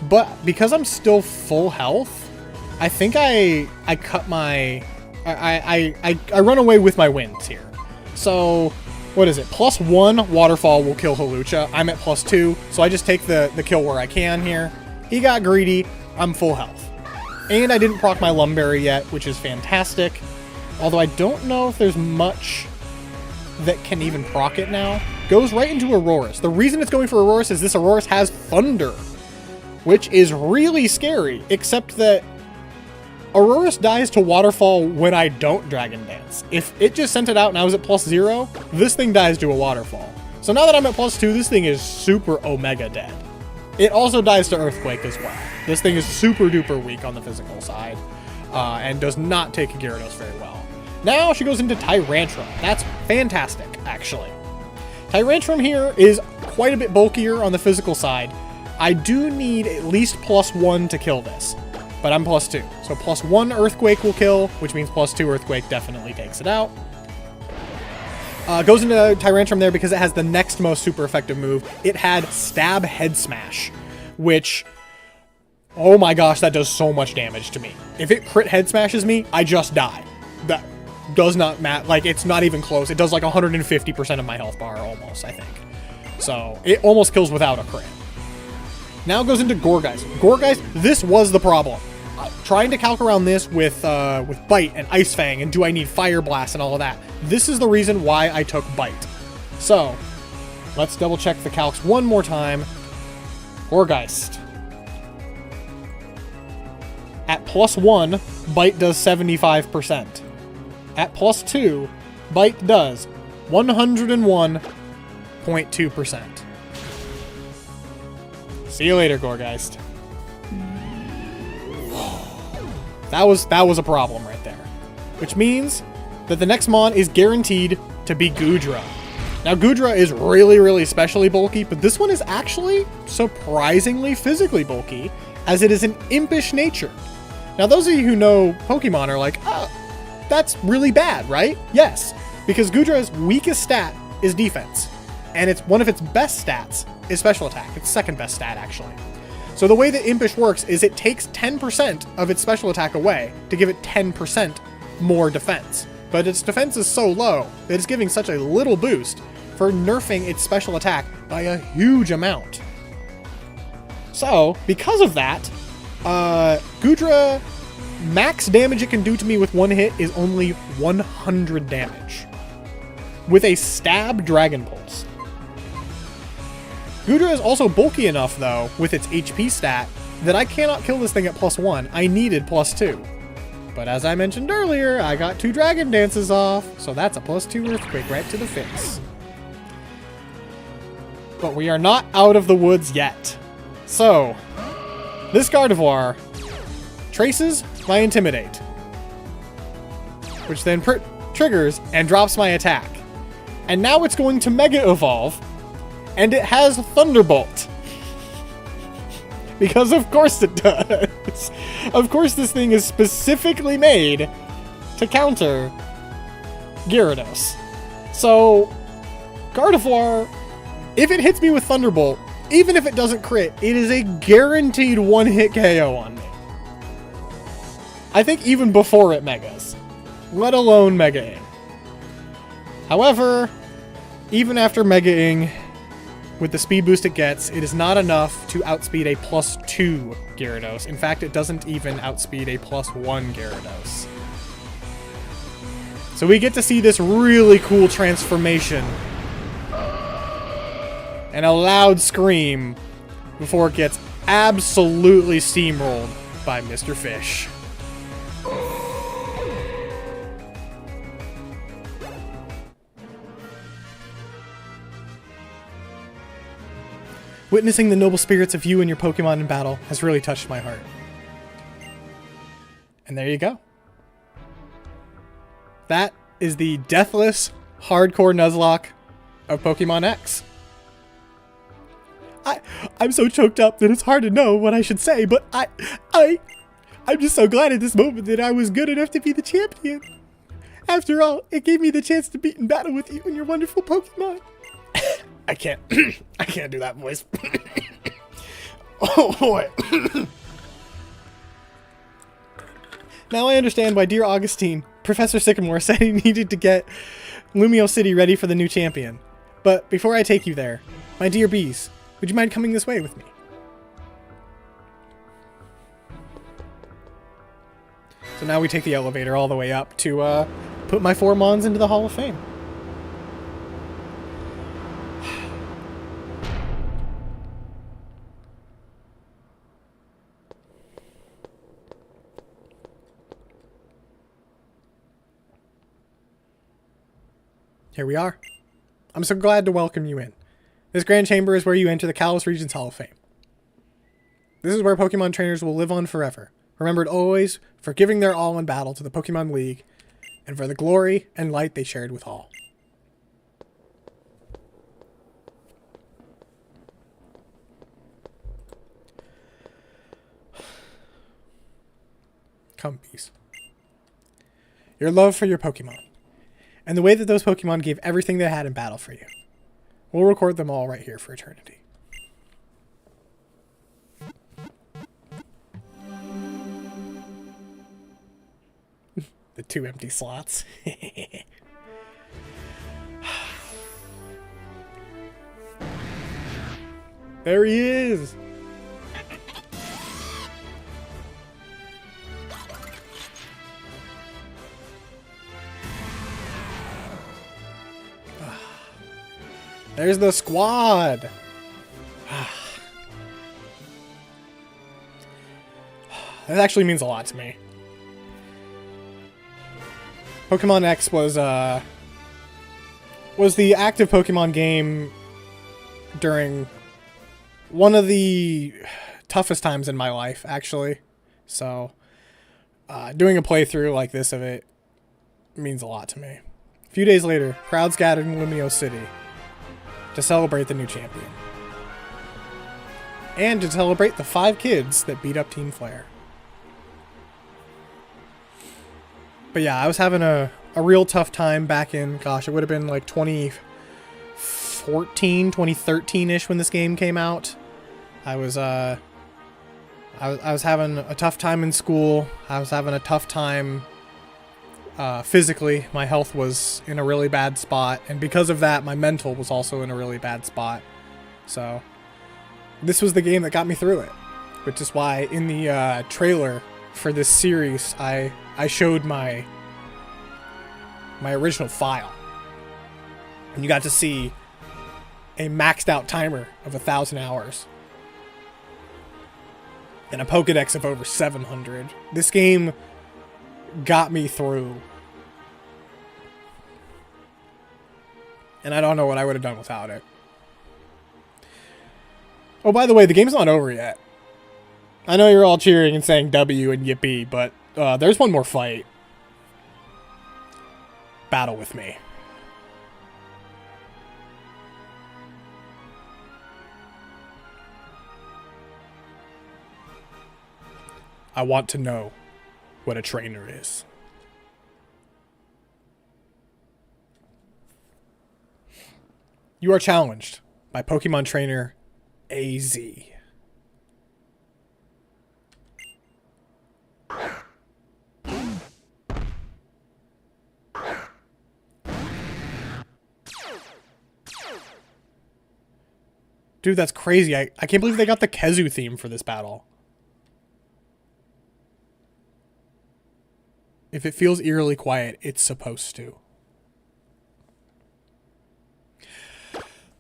But because I'm still full health, I think I cut my... I run away with my wins here. So, what is it? +1 Waterfall will kill Hawlucha. I'm at +2, so I just take the kill where I can here. He got greedy. I'm full health. And I didn't proc my Lumberry yet, which is fantastic. Although I don't know if there's much that can even proc it now. Goes right into Aurorus. The reason it's going for Aurorus is this Aurorus has Thunder, which is really scary, except that Aurorus dies to Waterfall when I don't Dragon Dance. If it just sent it out and I was at +0, this thing dies to a Waterfall. So now that I'm at +2, this thing is super Omega dead. It also dies to Earthquake as well. This thing is super duper weak on the physical side, and does not take Gyarados very well. Now she goes into Tyrantrum. That's fantastic, actually. Tyrantrum here is quite a bit bulkier on the physical side. I do need at least +1 to kill this, but I'm +2. So +1 Earthquake will kill, which means +2 Earthquake definitely takes it out. Goes into Tyrantrum there because it has the next most super effective move. It had Stab Head Smash, which, oh my gosh, that does so much damage to me. If it crit Head Smashes me, I just die. That does not matter. Like, it's not even close. It does like 150% of my health bar almost, I think. So it almost kills without a crit. Now it goes into Gourgeist. Gourgeist, this was the problem. Trying to calc around this with Bite and Ice Fang, and do I need Fire Blast and all of that. This is the reason why I took Bite. So, let's double check the calcs one more time. Gourgeist. At +1, Bite does 75%. At +2, Bite does 101.2%. See you later, Gourgeist. That was a problem right there. Which means that the next Mon is guaranteed to be Goodra. Now, Goodra is really, really specially bulky, but this one is actually surprisingly physically bulky, as it is an impish nature. Now, those of you who know Pokemon are like, oh, that's really bad, right? Yes, because Goodra's weakest stat is defense, and it's one of its best stats is special attack. Its second best stat, actually. So the way that impish works is it takes 10% of its special attack away to give it 10% more defense. But its defense is so low that it's giving such a little boost for nerfing its special attack by a huge amount. So, because of that, Goodra, max damage it can do to me with one hit is only 100 damage. With a stab Dragon Pulse. Goodra is also bulky enough, though, with its HP stat, that I cannot kill this thing at +1. I needed +2. But as I mentioned earlier, I got 2 Dragon Dances off, so that's a +2 Earthquake right to the face. But we are not out of the woods yet. So, this Gardevoir traces my Intimidate, which then triggers and drops my attack. And now it's going to Mega Evolve, and it has Thunderbolt. Because of course it does. Of course this thing is specifically made to counter Gyarados. So, Gardevoir, if it hits me with Thunderbolt, even if it doesn't crit, it is a guaranteed one-hit KO on me. I think even before it Megas, let alone Mega-ing. However, even after Mega-ing, with the speed boost it gets, it is not enough to outspeed a +2 Gyarados. In fact, it doesn't even outspeed a +1 Gyarados. So we get to see this really cool transformation and a loud scream before it gets absolutely steamrolled by Mr. Fish. Witnessing the noble spirits of you and your Pokemon in battle has really touched my heart. And there you go. That is the Deathless hardcore Nuzlocke of Pokemon X. I'm so choked up that it's hard to know what I should say, but I'm just so glad at this moment that I was good enough to be the champion. After all, it gave me the chance to beat in battle with you and your wonderful Pokemon. I can't do that voice. Oh boy. Now I understand why dear Augustine, Professor Sycamore said he needed to get Lumio City ready for the new champion. But before I take you there, my dear bees, would you mind coming this way with me? So now we take the elevator all the way up to put my 4 Mons into the Hall of Fame. Here we are. I'm so glad to welcome you in. This grand chamber is where you enter the Kalos Region's Hall of Fame. This is where Pokemon trainers will live on forever, remembered always for giving their all in battle to the Pokemon League, and for the glory and light they shared with all. Come, bees. Your love for your Pokemon, and the way that those Pokemon gave everything they had in battle for you. We'll record them all right here for eternity. The 2 empty slots. There he is! There's the squad! That actually means a lot to me. Pokemon X was the active Pokemon game during one of the toughest times in my life, actually. So, doing a playthrough like this of it means a lot to me. A few days later, crowds gathered in Lumio City to celebrate the new champion. And to celebrate the 5 kids that beat up Team Flare. But yeah, I was having a real tough time back in, gosh, it would have been like 2014, 2013-ish when this game came out. I was having a tough time in school. I was having a tough time physically. My health was in a really bad spot, and because of that, my mental was also in a really bad spot. So this was the game that got me through it, which is why in the trailer for this series, I showed my original file, and you got to see a maxed out timer of 1,000 hours and a Pokedex of over 700. This game got me through, and I don't know what I would have done without it. Oh, by the way, the game's not over yet. I know you're all cheering and saying W and yippee, but there's one more fight. Battle with me. I want to know what a trainer is. You are challenged by Pokemon Trainer AZ. Dude, that's crazy. I can't believe they got the Kezu theme for this battle. If it feels eerily quiet, it's supposed to.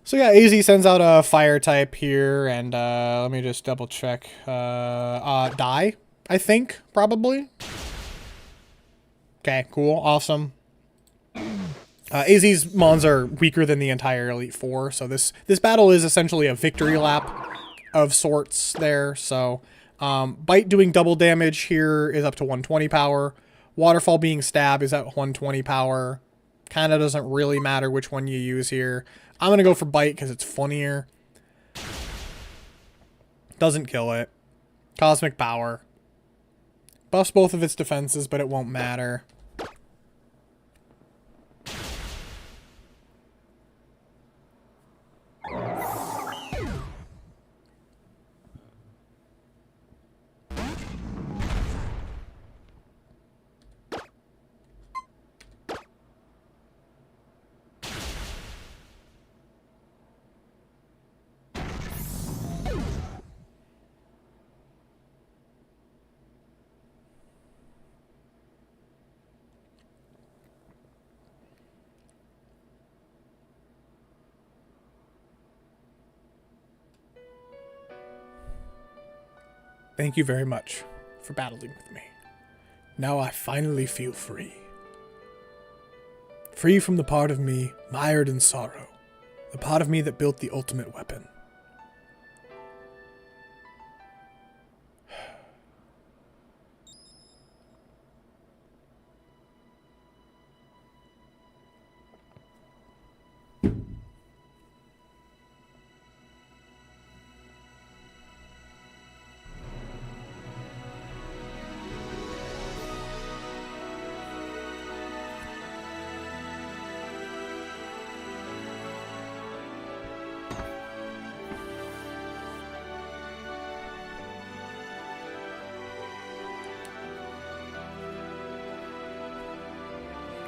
So yeah, AZ sends out a fire type here, and let me just double check. Die, I think, probably. Okay, cool, awesome. AZ's Mons are weaker than the entire Elite Four, so this battle is essentially a victory lap of sorts there. So Bite doing double damage here is up to 120 power. Waterfall being stab is at 120 power. Kind of doesn't really matter which one you use here. I'm going to go for Bite because it's funnier. Doesn't kill it. Cosmic Power. Buffs both of its defenses, but it won't matter. Thank you very much for battling with me. Now I finally feel free. Free from the part of me mired in sorrow. The part of me that built the ultimate weapon.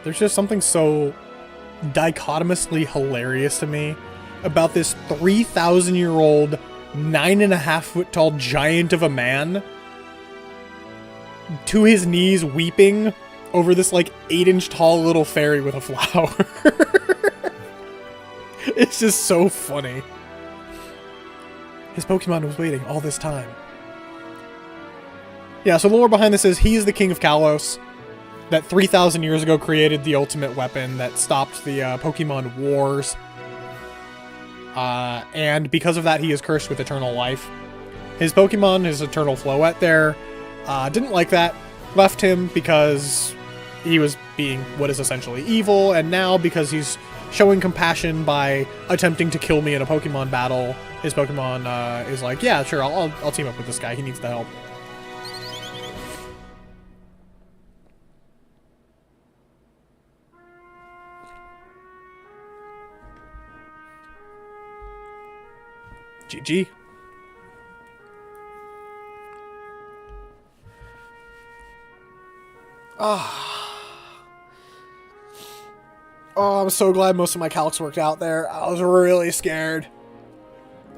There's just something so dichotomously hilarious to me about this 3,000-year-old, 9.5-foot-tall giant of a man to his knees weeping over this, like, 8-inch-tall little fairy with a flower. It's just so funny. His Pokemon was waiting all this time. Yeah, so the lore behind this is he is the King of Kalos that 3,000 years ago created the ultimate weapon that stopped the Pokemon Wars. And because of that, he is cursed with eternal life. His Pokemon, his Eternal Floette there, didn't like that. Left him because he was being what is essentially evil, and now because he's showing compassion by attempting to kill me in a Pokemon battle, his Pokemon is like, yeah, sure, I'll team up with this guy. He needs the help. GG. Oh, I'm so glad most of my calcs worked out there. I was really scared.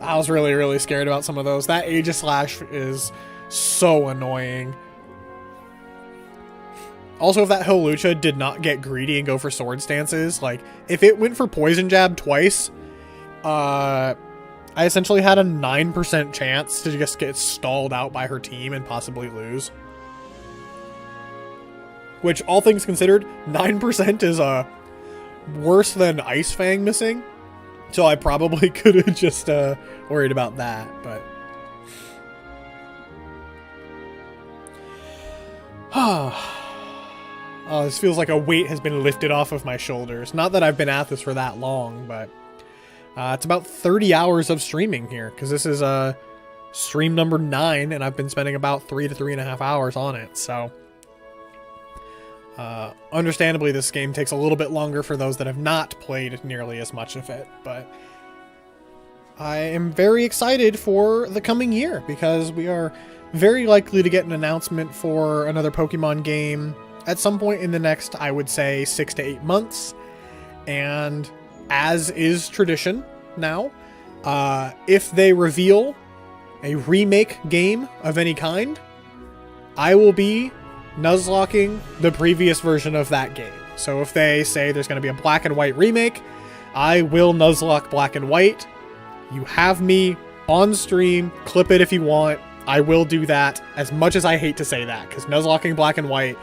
I was really, really scared about some of those. That Aegislash is so annoying. Also, if that Hawlucha did not get greedy and go for Sword Stances, like, if it went for Poison Jab twice, I essentially had a 9% chance to just get stalled out by her team and possibly lose. Which, all things considered, 9% is worse than Ice Fang missing. So I probably could have just worried about that, but... Oh, this feels like a weight has been lifted off of my shoulders. Not that I've been at this for that long, but... it's about 30 hours of streaming here, because this is stream number 9, and I've been spending about 3 to 3.5 hours on it, so... understandably, this game takes a little bit longer for those that have not played nearly as much of it, but I am very excited for the coming year, because we are very likely to get an announcement for another Pokemon game at some point in the next, I would say, 6 to 8 months, and as is tradition now, if they reveal a remake game of any kind, I will be Nuzlocking the previous version of that game. So if they say there's going to be a Black and White remake, I will Nuzlocke Black and White. You have me on stream. Clip it if you want. I will do that, as much as I hate to say that, because Nuzlocking Black and White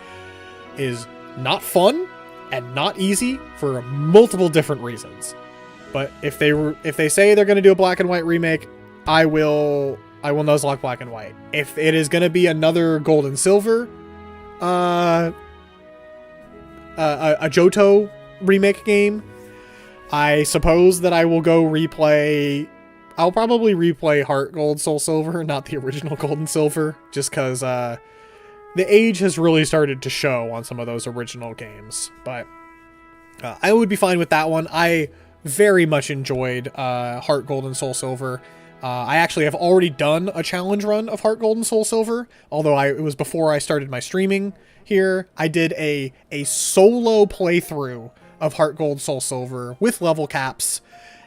is not fun and not easy for multiple different reasons. But if they say they're going to do a Black and White remake, I will Nuzlocke Black and White. If it is going to be another Gold and Silver, a Johto remake game, I suppose that I will go replay... I'll probably replay Heart Gold, Soul Silver, not the original Gold and Silver, just because the age has really started to show on some of those original games. But I would be fine with that one. I very much enjoyed Heart Gold and Soul Silver. I actually have already done a challenge run of Heart Gold and Soul Silver, although it was before I started my streaming here. I did a solo playthrough of Heart Gold Soul Silver with level caps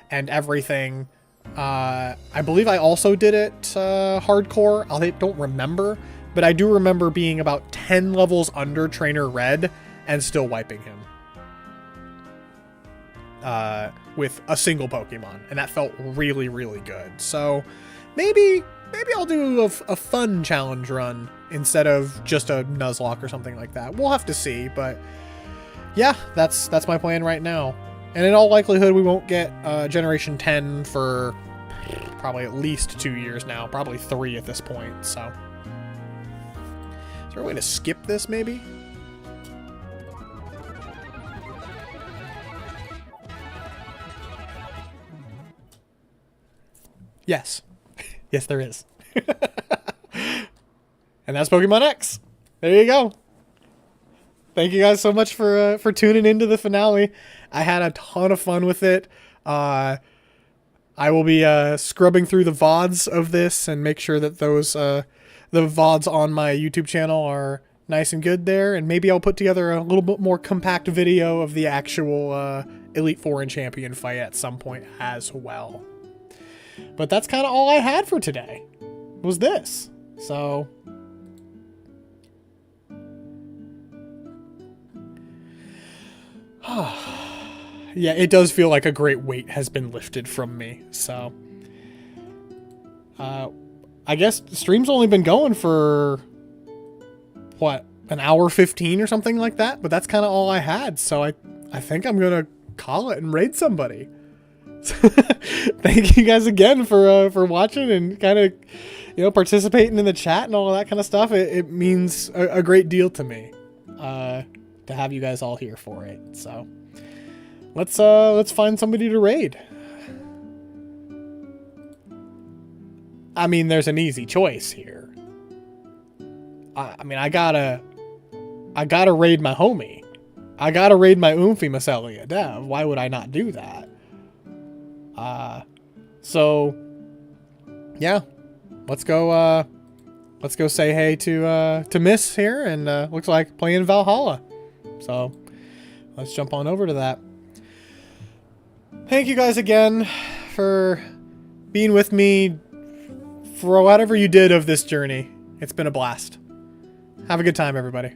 and everything. I believe I also did it hardcore. I don't remember, but I do remember being about 10 levels under Trainer Red and still wiping him with a single Pokemon, and that felt really, really good. So maybe I'll do a fun challenge run instead of just a Nuzlocke or something like that. We'll have to see, but yeah, that's my plan right now. And in all likelihood, we won't get Generation 10 for probably at least 2 years now, probably 3 at this point. So is there a way to skip this maybe? Yes. Yes, there is. And that's Pokemon X. There you go. Thank you guys so much for tuning into the finale. I had a ton of fun with it. I will be scrubbing through the VODs of this and make sure that those the VODs on my YouTube channel are nice and good there. And maybe I'll put together a little bit more compact video of the actual Elite Four and Champion fight at some point as well. But that's kind of all I had for today, was this. So yeah, it does feel like a great weight has been lifted from me. So I guess the stream's only been going for what, an hour 15 or something like that, but that's kind of all I had. So I think I'm gonna call it and raid somebody. Thank you guys again for watching and kind of, you know, participating in the chat and all that kind of stuff. It means a great deal to me to have you guys all here for it. So let's find somebody to raid. I mean, there's an easy choice here. I mean, I gotta raid my homie. I gotta raid my Oomphy Macelia Dev. Why would I not do that? So yeah, let's go say hey to Miss here, and looks like playing Valhalla. So let's jump on over to that. Thank you guys again for being with me for whatever you did of this journey. It's been a blast. Have a good time, everybody.